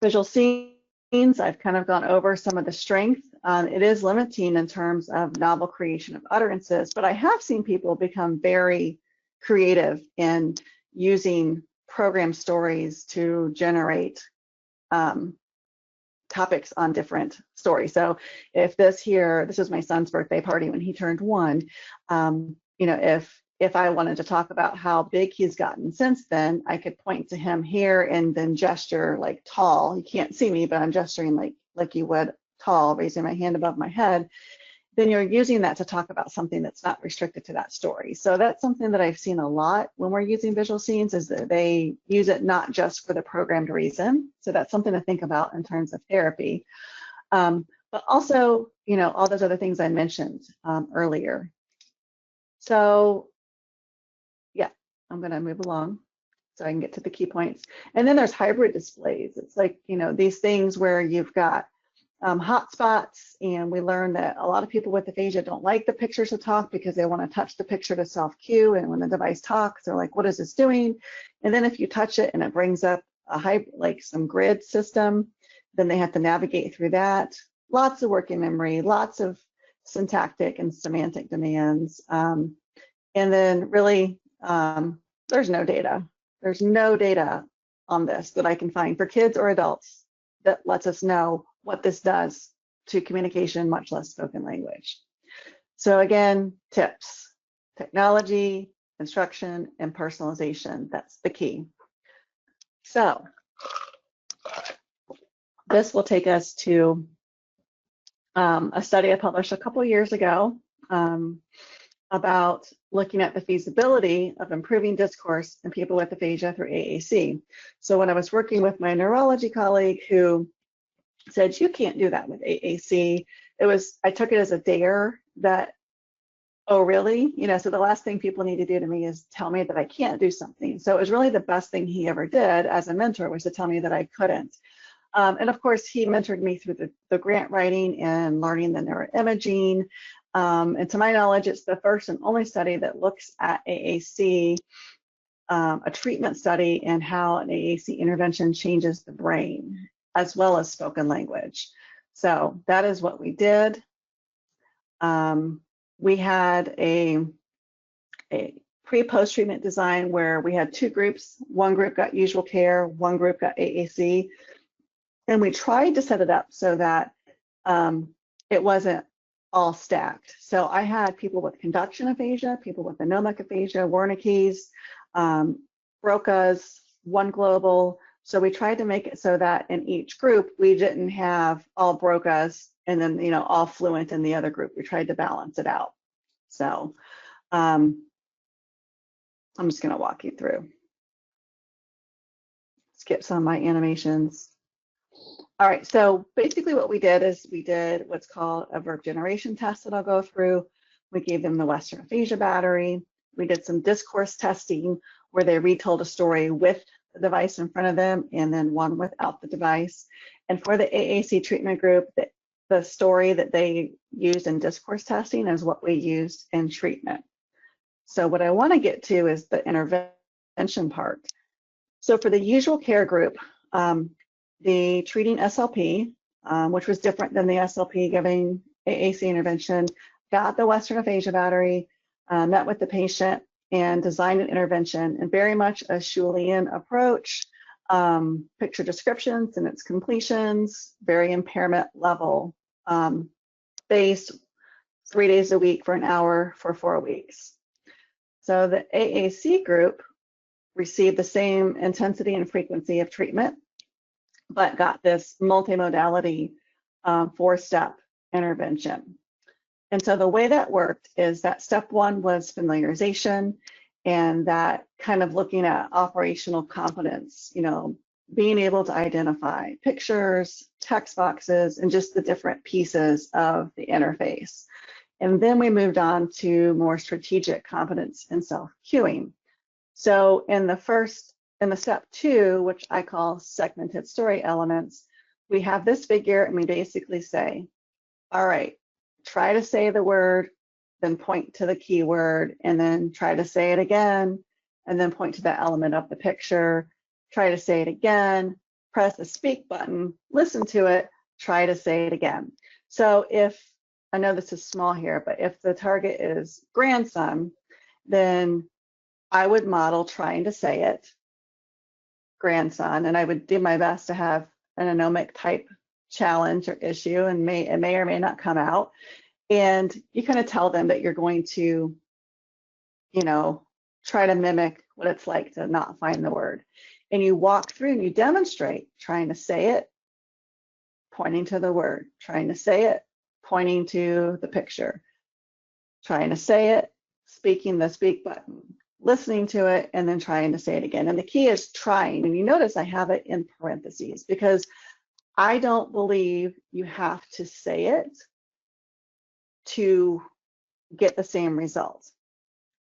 Visual scenes, I've kind of gone over some of the strength. It is limiting in terms of novel creation of utterances, but I have seen people become very creative in using program stories to generate topics on different stories. So if this was my son's birthday party when he turned 1, if I wanted to talk about how big he's gotten since then, I could point to him here and then gesture like tall. You can't see me, but I'm gesturing like you would tall, raising my hand above my head. Then you're using that to talk about something that's not restricted to that story. So that's something that I've seen a lot when we're using visual scenes, is that they use it not just for the programmed reason. So that's something to think about in terms of therapy. But also, all those other things I mentioned earlier. So yeah, I'm going to move along so I can get to the key points. And then there's hybrid displays. It's like, these things where you've got hotspots, and we learned that a lot of people with aphasia don't like the pictures to talk because they want to touch the picture to self-cue, and when the device talks, they're like, what is this doing? And then if you touch it and it brings up like some grid system, then they have to navigate through that. Lots of working memory, lots of syntactic and semantic demands. And then really, there's no data. There's no data on this that I can find for kids or adults that lets us know what this does to communication, much less spoken language. So again, tips: technology, instruction, and personalization. That's the key. So this will take us to a study I published a couple years ago about looking at the feasibility of improving discourse in people with aphasia through AAC. So when I was working with my neurology colleague who said, you can't do that with AAC, I took it as a dare that, oh, really? You know, so the last thing people need to do to me is tell me that I can't do something. So it was really the best thing he ever did as a mentor, was to tell me that I couldn't. And of course, he mentored me through the grant writing and learning the neuroimaging. And to my knowledge, it's the first and only study that looks at AAC, a treatment study, and how an AAC intervention changes the brain, as well as spoken language. So that is what we did. We had a pre-post treatment design where we had two groups. One group got usual care, one group got AAC. And we tried to set it up so that it wasn't all stacked. So I had people with conduction aphasia, people with anomic aphasia, Wernicke's, Broca's, one global. So we tried to make it so that in each group, we didn't have all Broca's and then, you know, all fluent in the other group. We tried to balance it out. So I'm just going to walk you through. Skip some of my animations. All right, so basically what we did is we did what's called a verb generation test that I'll go through. We gave them the Western Aphasia Battery. We did some discourse testing where they retold a story with the device in front of them and then one without the device. And for the AAC treatment group, the story that they used in discourse testing is what we used in treatment. So what I want to get to is the intervention part. So for the usual care group, the treating SLP, which was different than the SLP giving AAC intervention, got the Western Aphasia Battery, met with the patient, and designed an intervention, and very much a Schulian approach, picture descriptions and its completions, very impairment level based, 3 days a week for an hour for 4 weeks. So the AAC group received the same intensity and frequency of treatment, but got this multimodality 4-step intervention. And so the way that worked is that step 1 was familiarization, and that kind of looking at operational competence, you know, being able to identify pictures, text boxes, and just the different pieces of the interface. And then we moved on to more strategic competence and self-cueing. So in the step 2, which I call segmented story elements, we have this figure and we basically say, all right, try to say the word, then point to the keyword, and then try to say it again, and then point to the element of the picture, try to say it again, press the speak button, listen to it, try to say it again. So if, I know this is small here, but if the target is grandson, then I would model trying to say it, grandson, and I would do my best to have an anomic type challenge or issue, and it may or may not come out. And you kind of tell them that you're going to, you know, try to mimic what it's like to not find the word. And you walk through and you demonstrate trying to say it, pointing to the word, trying to say it, pointing to the picture, trying to say it, speaking the speak button, listening to it, and then trying to say it again. And the key is trying. And you notice I have it in parentheses because I don't believe you have to say it to get the same result.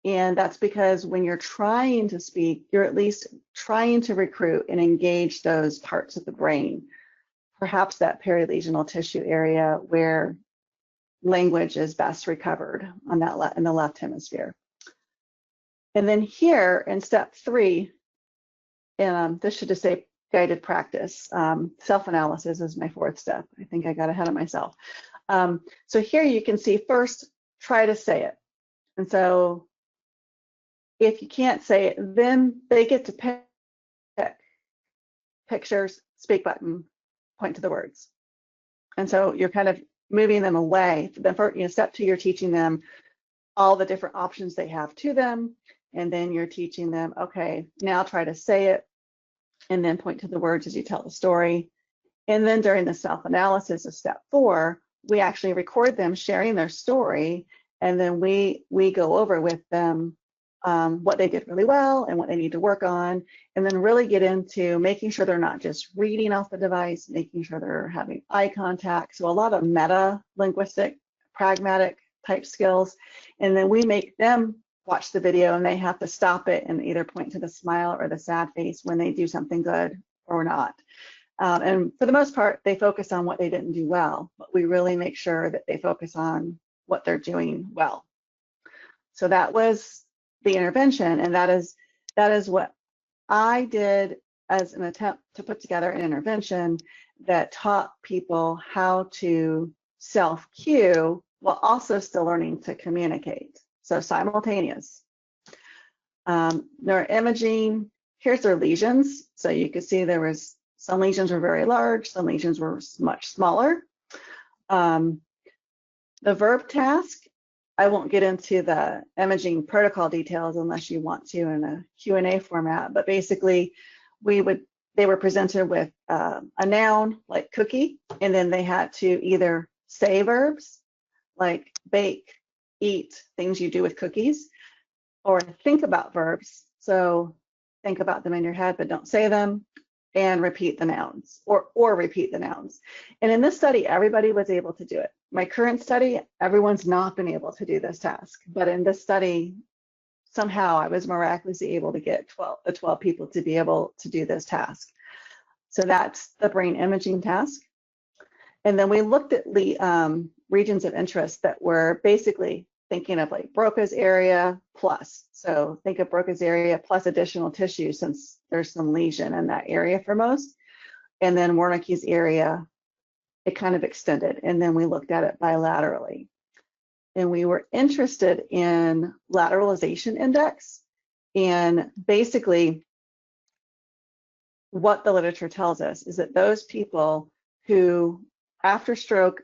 And that's because when you're trying to speak, you're at least trying to recruit and engage those parts of the brain, perhaps that perilesional tissue area where language is best recovered on that in the left hemisphere. And then here in step 3, and this should just say guided practice. Self-analysis is my 4th step. I think I got ahead of myself. So here you can see first, try to say it. And so if you can't say it, then they get to pick pictures, speak button, point to the words. And so you're kind of moving them away. Then for, step 2, you're teaching them all the different options they have to them. And then you're teaching them, okay, now try to say it, and then point to the words as you tell the story. And then during the self-analysis of step 4, we actually record them sharing their story, and then we go over with them what they did really well and what they need to work on, and then really get into making sure they're not just reading off the device, making sure they're having eye contact. So a lot of meta-linguistic, pragmatic type skills. And then we make them watch the video, and they have to stop it and either point to the smile or the sad face when they do something good or not. And for the most part, they focus on what they didn't do well, but we really make sure that they focus on what they're doing well. So that was the intervention, and that is what I did as an attempt to put together an intervention that taught people how to self-cue while also still learning to communicate. So simultaneous. Neuroimaging, here's their lesions. So you can see there was some lesions were very large, some lesions were much smaller. The verb task, I won't get into the imaging protocol details unless you want to in a Q&A format, but basically they were presented with a noun like cookie, and then they had to either say verbs like bake, eat, things you do with cookies, or think about verbs. So think about them in your head, but don't say them, and repeat the nouns, or repeat the nouns. And in this study, everybody was able to do it. My current study, everyone's not been able to do this task, but in this study, somehow I was miraculously able to get 12 people to be able to do this task. So that's the brain imaging task. And then we looked at the regions of interest that were basically thinking of like Broca's area plus. So think of Broca's area plus additional tissue since there's some lesion in that area for most. And then Wernicke's area, it kind of extended. And then we looked at it bilaterally. And we were interested in lateralization index. And basically what the literature tells us is that those people who after stroke,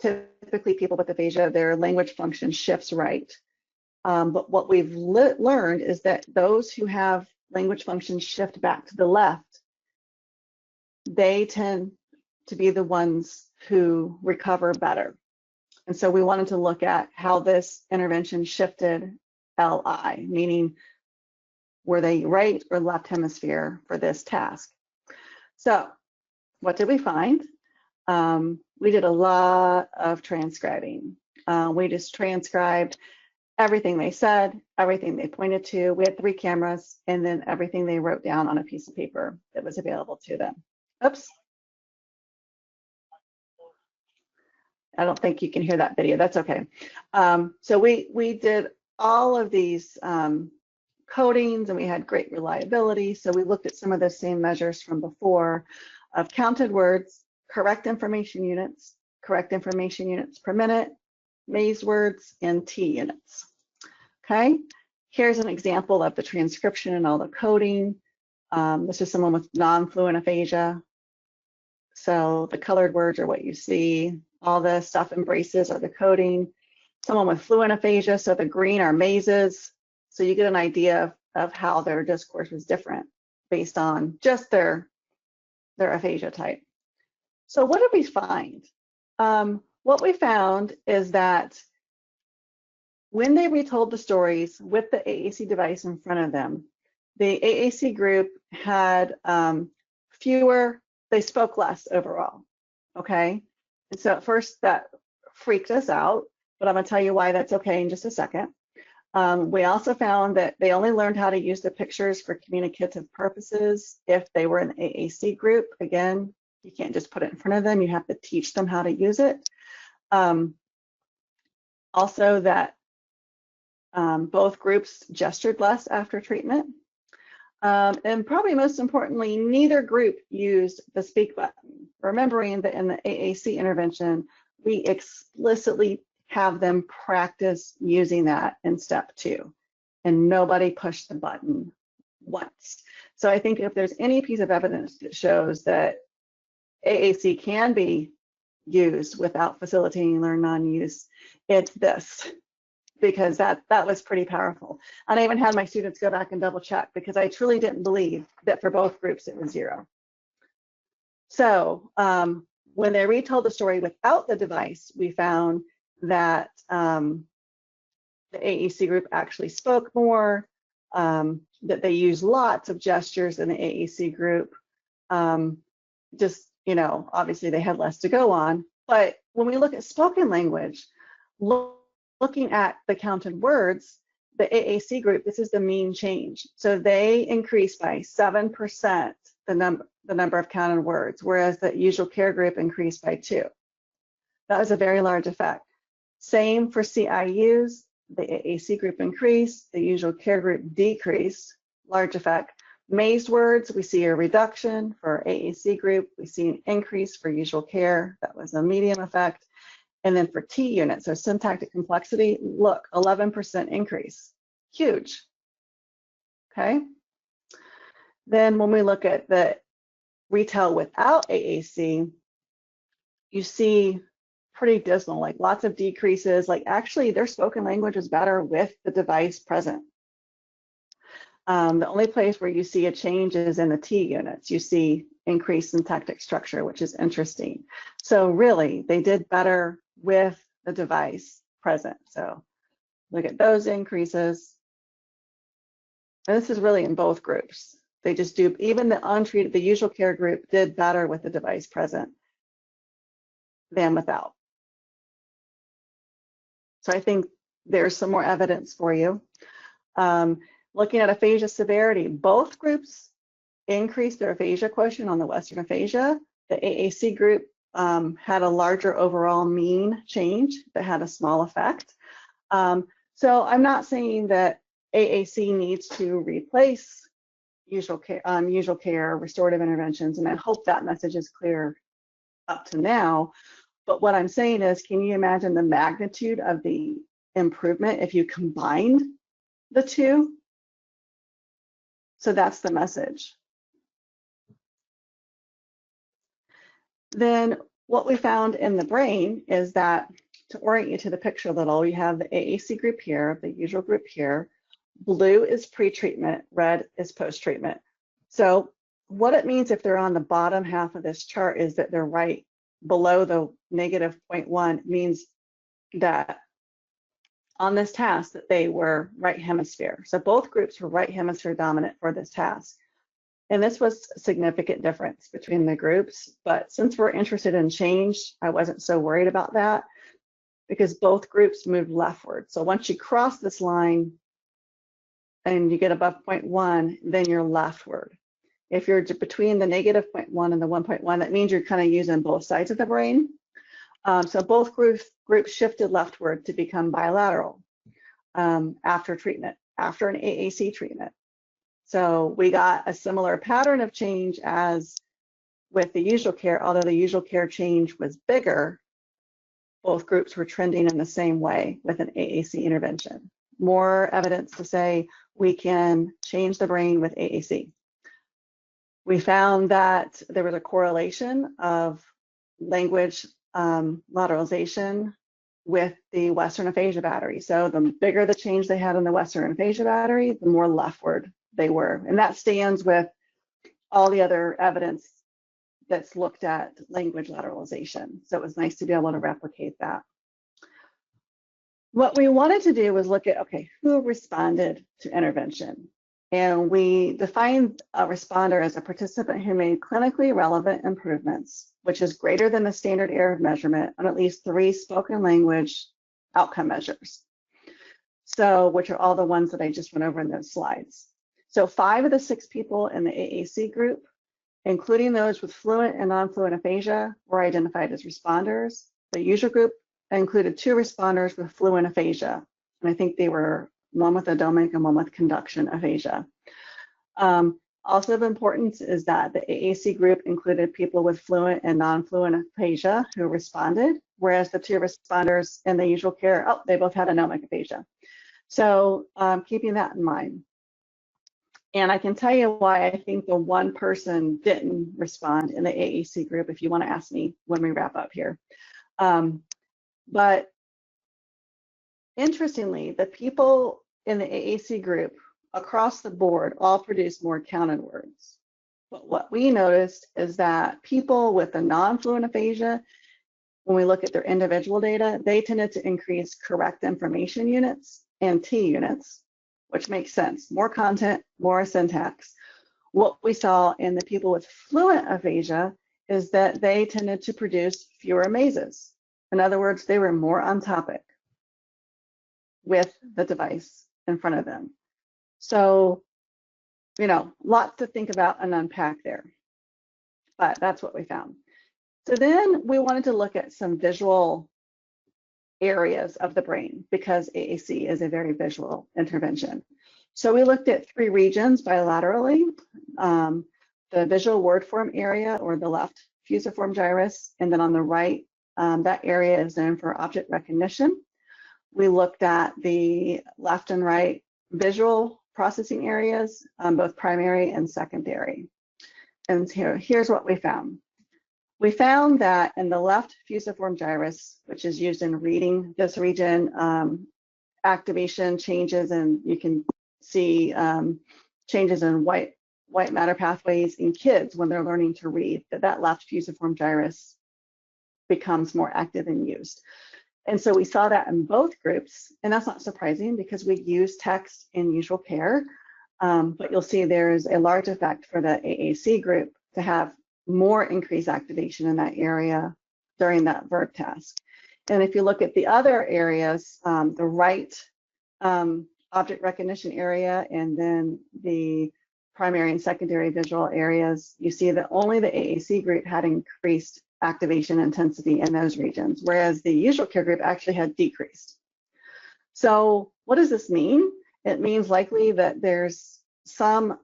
typically people with aphasia, their language function shifts right. But what we've learned is that those who have language function shift back to the left, they tend to be the ones who recover better. And so we wanted to look at how this intervention shifted LI, meaning were they right or left hemisphere for this task. So what did we find? We did a lot of transcribing. We just transcribed everything they said, everything they pointed to. We had 3 cameras, and then everything they wrote down on a piece of paper that was available to them. Oops. I don't think you can hear that video. That's okay. So we did all of these codings, and we had great reliability. So we looked at some of the same measures from before of counted words, correct information units per minute, maze words, and T units. Okay, here's an example of the transcription and all the coding. This is someone with non-fluent aphasia. So the colored words are what you see. All the stuff in braces are the coding. Someone with fluent aphasia, so the green are mazes. So you get an idea of how their discourse was different based on just their aphasia type. So what did we find? What we found is that when they retold the stories with the AAC device in front of them, the AAC group had they spoke less overall, okay? And so at first that freaked us out, but I'm gonna tell you why that's okay in just a second. We also found that they only learned how to use the pictures for communicative purposes if they were in the AAC group. Again, You can't just put it in front of them. You have to teach them how to use it. Also that both groups gestured less after treatment. And probably most importantly, neither group used the speak button. Remembering that in the AAC intervention, we explicitly have them practice using that in step 2, and nobody pushed the button once. So I think if there's any piece of evidence that shows that AAC can be used without facilitating learn non-use, it's this, because that was pretty powerful. And I even had my students go back and double check because I truly didn't believe that for both groups it was 0. So when they retold the story without the device, we found that the AAC group actually spoke more, that they used lots of gestures in the AAC group. Just, you know, obviously they had less to go on. But when we look at spoken language, looking at the counted words, the AAC group, this is the mean change. So they increased by 7% the number of counted words, whereas the usual care group increased by 2. That was a very large effect. Same for CIUs, the AAC group increased, the usual care group decreased, large effect. Mazed words, we see a reduction for AAC group, we see an increase for usual care, that was a medium effect. And then for T units, so syntactic complexity, look, 11% increase, huge, okay? Then when we look at the retell without AAC, you see pretty dismal, like lots of decreases, like actually their spoken language is better with the device present. The only place where you see a change is in the T units. You see increased syntactic structure, which is interesting. So really, they did better with the device present. So look at those increases. And this is really in both groups. They just do, even the untreated, the usual care group did better with the device present than without. So I think there's some more evidence for you. Looking at aphasia severity, both groups increased their aphasia quotient on the Western aphasia. The AAC group had a larger overall mean change that had a small effect. So I'm not saying that AAC needs to replace usual care, restorative interventions, and I hope that message is clear up to now. But what I'm saying is, can you imagine the magnitude of the improvement if you combined the two? So that's the message. Then what we found in the brain is that, to orient you to the picture a little, you have the AAC group here, the usual group here. Blue is pre-treatment, red is post-treatment. So what it means if they're on the bottom half of this chart is that they're right below the negative 0.1, means that on this task that they were right hemisphere. So both groups were right hemisphere dominant for this task. And this was a significant difference between the groups. But since we're interested in change, I wasn't so worried about that because both groups moved leftward. So once you cross this line and you get above 0.1, then you're leftward. If you're between the negative 0.1 and the 1.1, that means you're kind of using both sides of the brain. So both groups shifted leftward to become bilateral after treatment, after an AAC treatment. So we got a similar pattern of change as with the usual care, although the usual care change was bigger, both groups were trending in the same way with an AAC intervention. More evidence to say we can change the brain with AAC. We found that there was a correlation of language lateralization with the Western aphasia battery. So the bigger the change they had in the Western aphasia battery, the more leftward they were. And that stands with all the other evidence that's looked at language lateralization. So it was nice to be able to replicate that. What we wanted to do was look at, okay, who responded to intervention? And we defined a responder as a participant who made clinically relevant improvements, which is greater than the standard error of measurement on at least 3 spoken language outcome measures. So, which are all the ones that I just went over in those slides. So 5 of the 6 people in the AAC group including those with fluent and non-fluent aphasia, were identified as responders. The usual group included 2 responders with fluent aphasia, and I think they were one with odomic and one with conduction aphasia. Also of importance is that the AAC group included people with fluent and non-fluent aphasia who responded, whereas the 2 responders in the usual care, they both had odomic aphasia. So keeping that in mind. And I can tell you why I think the 1 person didn't respond in the AAC group if you want to ask me when we wrap up here. But interestingly, the people in the AAC group across the board all produced more counted words. But what we noticed is that people with the non-fluent aphasia, when we look at their individual data, they tended to increase correct information units and T units, which makes sense. More content, more syntax. What we saw in the people with fluent aphasia is that they tended to produce fewer mazes. In other words, they were more on topic with the device in front of them. So, you know, lots to think about and unpack there, but that's what we found. So then we wanted to look at some visual areas of the brain because AAC is a very visual intervention. So we looked at 3 regions bilaterally, the visual word form area or the left fusiform gyrus, and then on the right, that area is known for object recognition. We looked at the left and right visual processing areas, both primary and secondary. And here's what we found. We found that in the left fusiform gyrus, which is used in reading this region, activation changes, and you can see changes in white matter pathways in kids when they're learning to read, that left fusiform gyrus becomes more active and used. And so we saw that in both groups, and that's not surprising because we use text in usual care, but you'll see there's a large effect for the AAC group to have more increased activation in that area during that verb task. And if you look at the other areas, the right object recognition area and then the primary and secondary visual areas, you see that only the AAC group had increased activation intensity in those regions, whereas the usual care group actually had decreased. So what does this mean? It means likely that there's some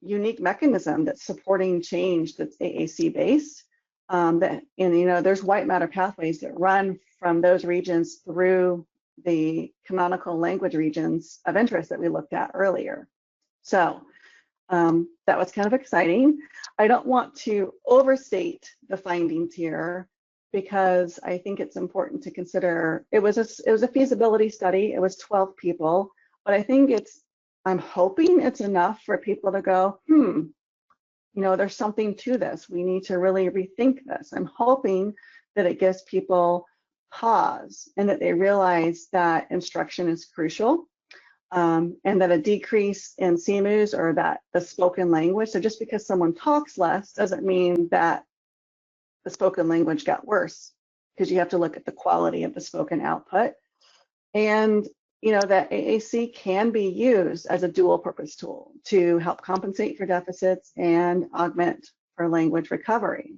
unique mechanism that's supporting change that's AAC based. There's white matter pathways that run from those regions through the canonical language regions of interest that we looked at earlier. So that was kind of exciting. I don't want to overstate the findings here because I think it's important to consider. It was a feasibility study. It was 12 people, but I think I'm hoping it's enough for people to go, there's something to this. We need to really rethink this. I'm hoping that it gives people pause and that they realize that instruction is crucial. And that a decrease in CMUs or that the spoken language, so just because someone talks less doesn't mean that the spoken language got worse, because you have to look at the quality of the spoken output. And that AAC can be used as a dual purpose tool to help compensate for deficits and augment for language recovery.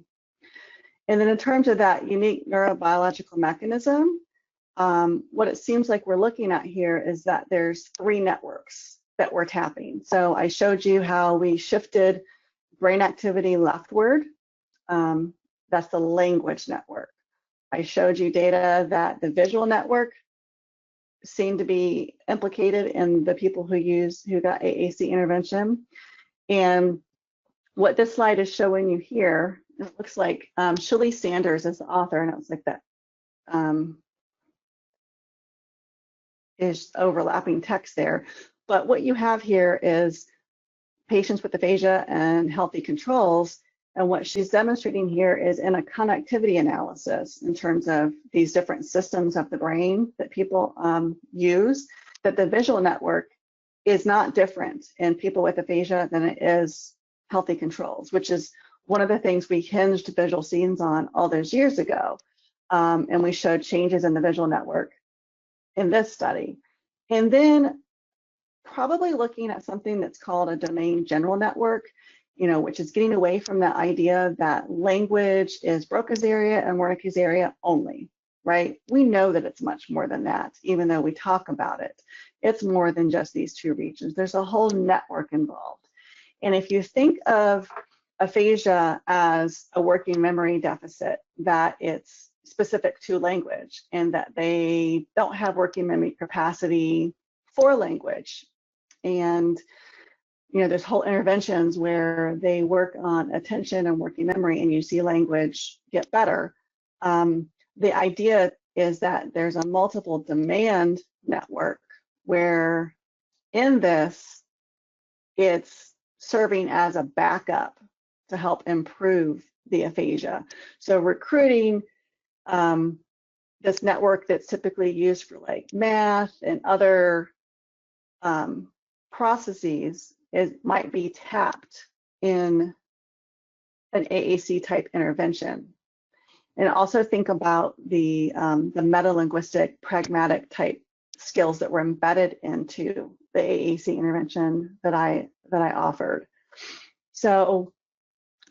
And then in terms of that unique neurobiological mechanism, what it seems like we're looking at here is that there's 3 networks that we're tapping. So I showed you how we shifted brain activity leftward. That's the language network. I showed you data that the visual network seemed to be implicated in the people who got AAC intervention. And what this slide is showing you here, it looks like Shirley Sanders is the author, and it looks like that is overlapping text there. But what you have here is patients with aphasia and healthy controls. And what she's demonstrating here is in a connectivity analysis in terms of these different systems of the brain that people use, that the visual network is not different in people with aphasia than it is healthy controls, which is one of the things we hinged visual scenes on all those years ago. And we showed changes in the visual network in this study. And then probably looking at something that's called a domain general network. which is getting away from the idea that language is Broca's area and Wernicke's area only, right? We know that it's much more than that, even though we talk about it. It's more than just these two regions. There's a whole network involved. And if you think of aphasia as a working memory deficit, that it's specific to language and that they don't have working memory capacity for language. And there's whole interventions where they work on attention and working memory and you see language get better. The idea is that there's a multiple demand network where in this, it's serving as a backup to help improve the aphasia. So recruiting this network that's typically used for like math and other processes might be tapped in an AAC type intervention. And also think about the meta-linguistic pragmatic type skills that were embedded into the AAC intervention that I offered. So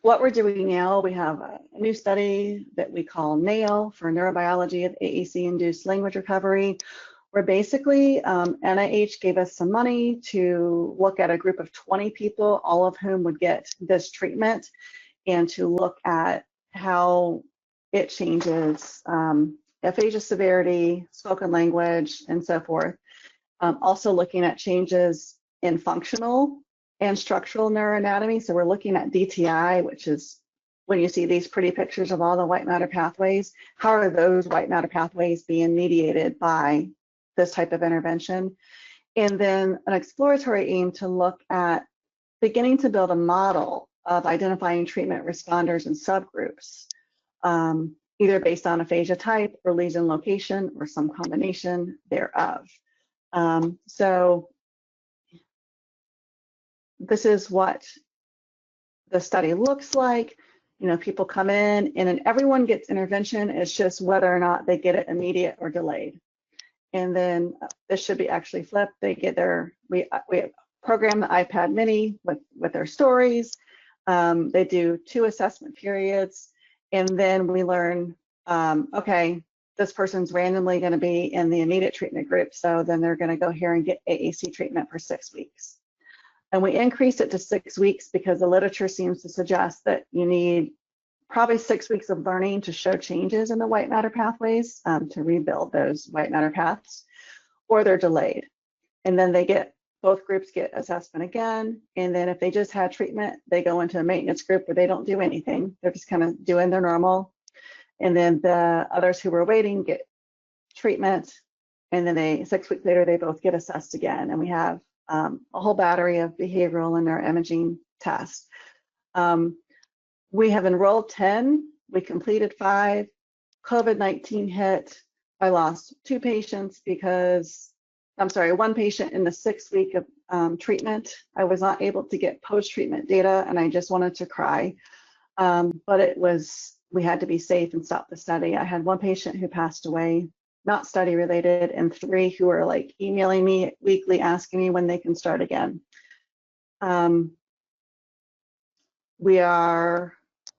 what we're doing now, we have a new study that we call NAIL for neurobiology of AAC-induced language recovery, where basically NIH gave us some money to look at a group of 20 people, all of whom would get this treatment, and to look at how it changes aphasia severity, spoken language, and so forth. Also looking at changes in functional and structural neuroanatomy. So we're looking at DTI, which is when you see these pretty pictures of all the white matter pathways, how are those white matter pathways being mediated by this type of intervention? And then an exploratory aim to look at beginning to build a model of identifying treatment responders and subgroups, either based on aphasia type or lesion location or some combination thereof. So this is what the study looks like. People come in and then everyone gets intervention. It's just whether or not they get it immediate or delayed. And then this should be actually flipped. They get we program the iPad mini with their stories. They do 2 assessment periods. And then we learn, okay, this person's randomly going to be in the immediate treatment group. So then they're going to go here and get AAC treatment for 6 weeks. And we increased it to 6 weeks because the literature seems to suggest that you need probably 6 weeks of learning to show changes in the white matter pathways to rebuild those white matter paths, or they're delayed. And then both groups get assessment again. And then if they just had treatment, they go into a maintenance group where they don't do anything. They're just kind of doing their normal. And then the others who were waiting get treatment. And then 6 weeks later, they both get assessed again. And we have a whole battery of behavioral and neuroimaging tests. We have enrolled 10. We completed 5. COVID-19 hit. I lost 2 patients because, one patient in the 6th week of treatment. I was not able to get post-treatment data and I just wanted to cry. But we had to be safe and stop the study. I had 1 patient who passed away, not study related, and 3 who are like emailing me weekly asking me when they can start again.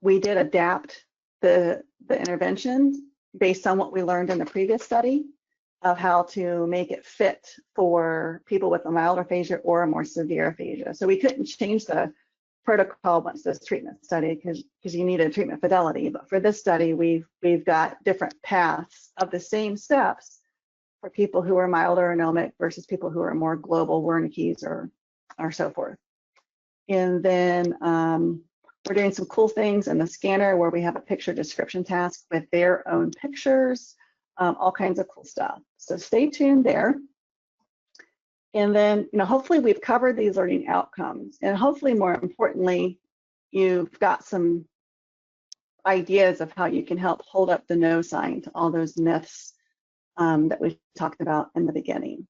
We did adapt the intervention based on what we learned in the previous study of how to make it fit for people with a mild aphasia or a more severe aphasia. So we couldn't change the protocol once this treatment study because you need a treatment fidelity. But for this study, we've got different paths of the same steps for people who are mild or anomic versus people who are more global Wernicke's or so forth. And then we're doing some cool things in the scanner where we have a picture description task with their own pictures, all kinds of cool stuff. So stay tuned there. And then, hopefully we've covered these learning outcomes. And hopefully, more importantly, you've got some ideas of how you can help hold up the no sign to all those myths that we talked about in the beginning.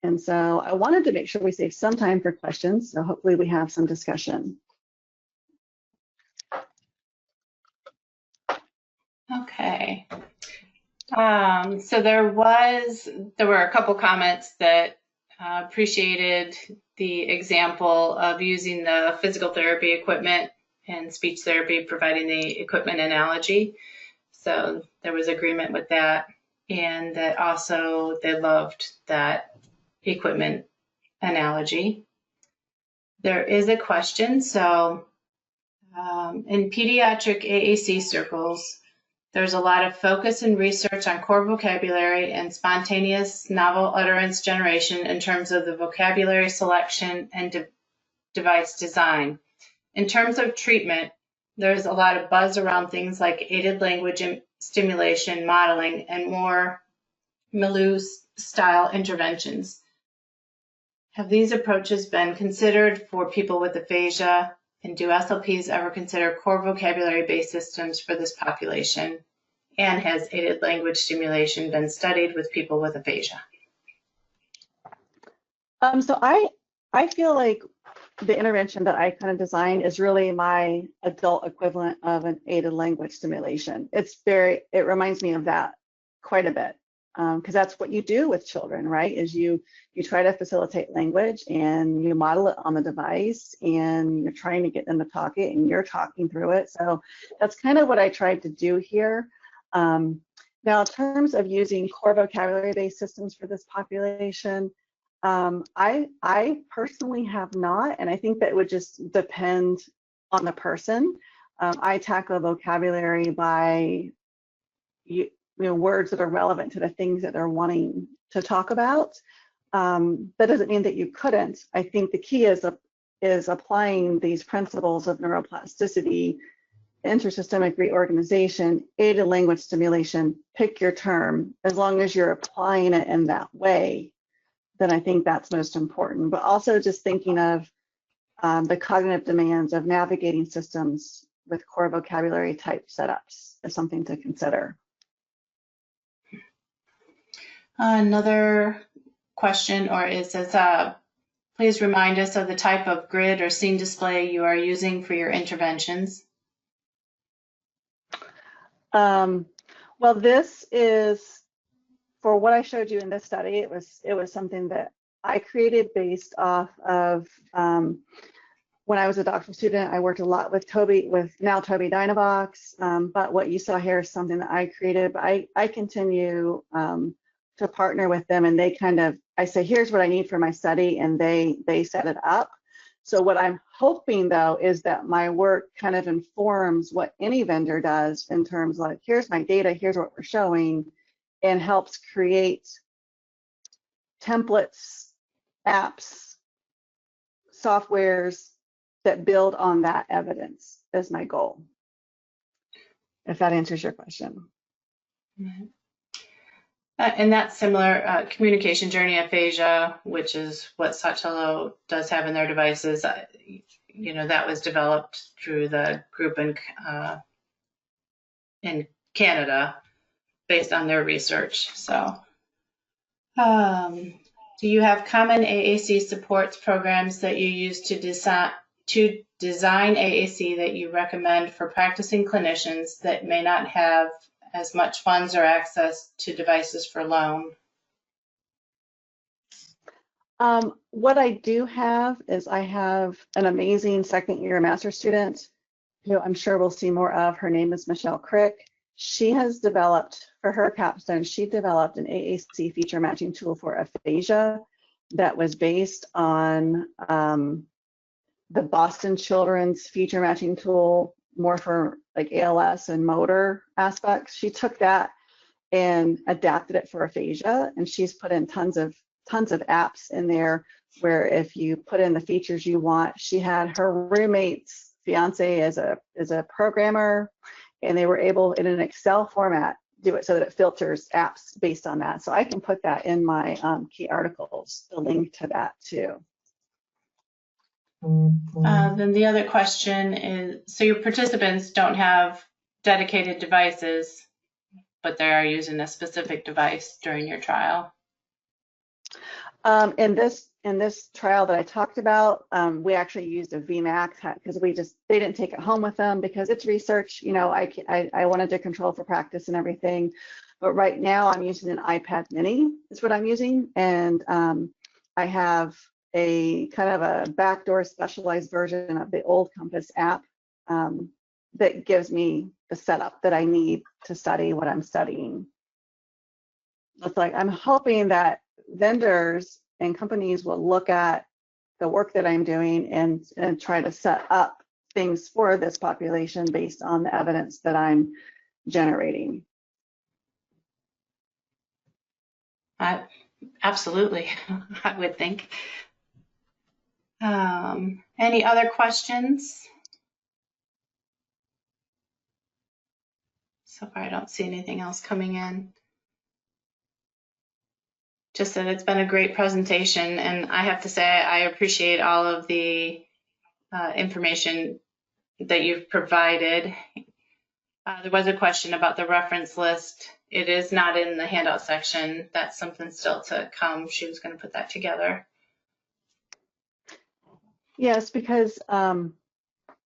And so I wanted to make sure we save some time for questions. So hopefully we have some discussion. Okay. So there were a couple comments that appreciated the example of using the physical therapy equipment and speech therapy, providing the equipment analogy. So there was agreement with that, and that also they loved that equipment analogy. There is a question. So in pediatric AAC circles, there's a lot of focus and research on core vocabulary and spontaneous novel utterance generation in terms of the vocabulary selection and device design. In terms of treatment, there's a lot of buzz around things like aided language stimulation, modeling, and more Milieu-style interventions. Have these approaches been considered for people with aphasia? And do SLPs ever consider core vocabulary-based systems for this population? And has aided language stimulation been studied with people with aphasia? So I feel like the intervention that I kind of designed is really my adult equivalent of an aided language stimulation. It reminds me of that quite a bit, because that's what you do with children, right? Is you try to facilitate language and you model it on the device and you're trying to get them to talk it and you're talking through it. So that's kind of what I tried to do here. Now, in terms of using core vocabulary-based systems for this population, I personally have not, and I think that would just depend on the person. I tackle vocabulary by words that are relevant to the things that they're wanting to talk about. That doesn't mean that you couldn't. I think the key is applying these principles of neuroplasticity, intersystemic reorganization, aided language stimulation, pick your term. As long as you're applying it in that way, then I think that's most important. But also just thinking of the cognitive demands of navigating systems with core vocabulary type setups is something to consider. Another question, or it says, please remind us of the type of grid or scene display you are using for your interventions. Well, this is, for what I showed you in this study, it was something that I created based off of when I was a doctoral student. I worked a lot with Toby Dynavox, but what you saw here is something that I created. But I continue to partner with them, and I say, here's what I need for my study, and they set it up. So what I'm hoping, though, is that my work kind of informs what any vendor does in terms of, like, here's my data, here's what we're showing, and helps create templates, apps, softwares that build on that evidence is my goal, if that answers your question. Mm-hmm. And that's similar, communication journey aphasia, which is what Saltillo does have in their devices. That was developed through the group in Canada based on their research. So, do you have common AAC supports programs that you use to design AAC that you recommend for practicing clinicians that may not have as much funds or access to devices for loan? What I do have is I have an amazing second-year master's student who I'm sure we'll see more of. Her name is Michelle Crick. She has developed, for her capstone, she developed an AAC feature matching tool for aphasia that was based on the Boston Children's feature matching tool, more for like ALS and motor aspects. She took that and adapted it for aphasia, and she's put in tons of apps in there where if you put in the features you want, she had her roommate's fiance as a programmer, and they were able in an Excel format do it so that it filters apps based on that. So I can put that in my key articles, the link to that too. Then the other question is, so your participants don't have dedicated devices, but they are using a specific device during your trial? In this trial that I talked about, we actually used a VMAX because they didn't take it home with them because it's research. I wanted to control for practice and everything, but right now I'm using an iPad Mini is what I'm using, and I have a kind of a backdoor specialized version of the old Compass app that gives me the setup that I need to study what I'm studying. It's like I'm hoping that vendors and companies will look at the work that I'm doing and try to set up things for this population based on the evidence that I'm generating. Absolutely, I would think. Any other questions? So far, I don't see anything else coming in. Just that it's been a great presentation, and I have to say I appreciate all of the information that you've provided. There was a question about the reference list. It is not in the handout section. That's something still to come. She was going to put that together. Yes, because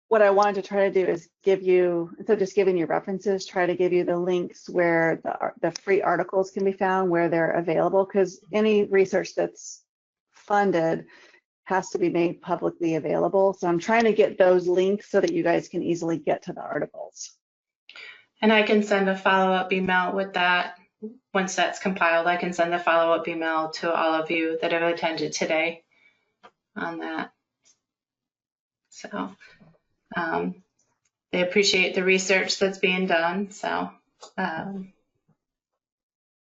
what I wanted to try to do is give you, instead of just giving you references, try to give you the links where the free articles can be found, where they're available, because any research that's funded has to be made publicly available. So I'm trying to get those links so that you guys can easily get to the articles. And I can send a follow-up email with that. Once that's compiled, I can send a follow-up email to all of you that have attended today on that. So they appreciate the research that's being done. So,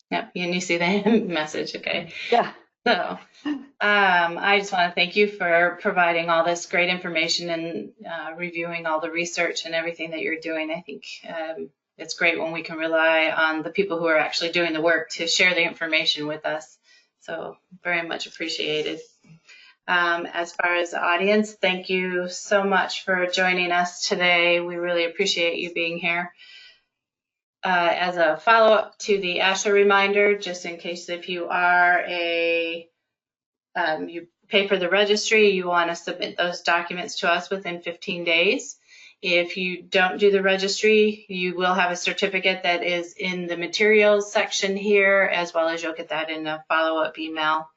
yep, and you see the message, okay? Yeah. So I just want to thank you for providing all this great information and reviewing all the research and everything that you're doing. I think it's great when we can rely on the people who are actually doing the work to share the information with us. So very much appreciated. As far as the audience, thank you so much for joining us today. We really appreciate you being here. As a follow-up to the ASHA reminder, just in case if you are you pay for the registry, you want to submit those documents to us within 15 days. If you don't do the registry, you will have a certificate that is in the materials section here, as well as you'll get that in a follow-up email.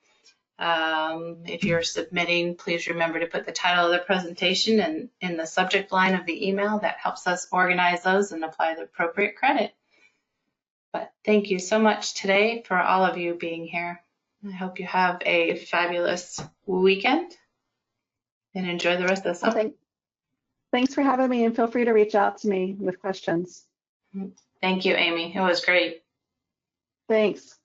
If you're submitting, please remember to put the title of the presentation and in the subject line of the email. That helps us organize those and apply the appropriate credit. But thank you so much today for all of you being here. I hope you have a fabulous weekend and enjoy the rest of the summer. Thanks for having me, and feel free to reach out to me with questions. Thank you, Aimee. It was great. Thanks.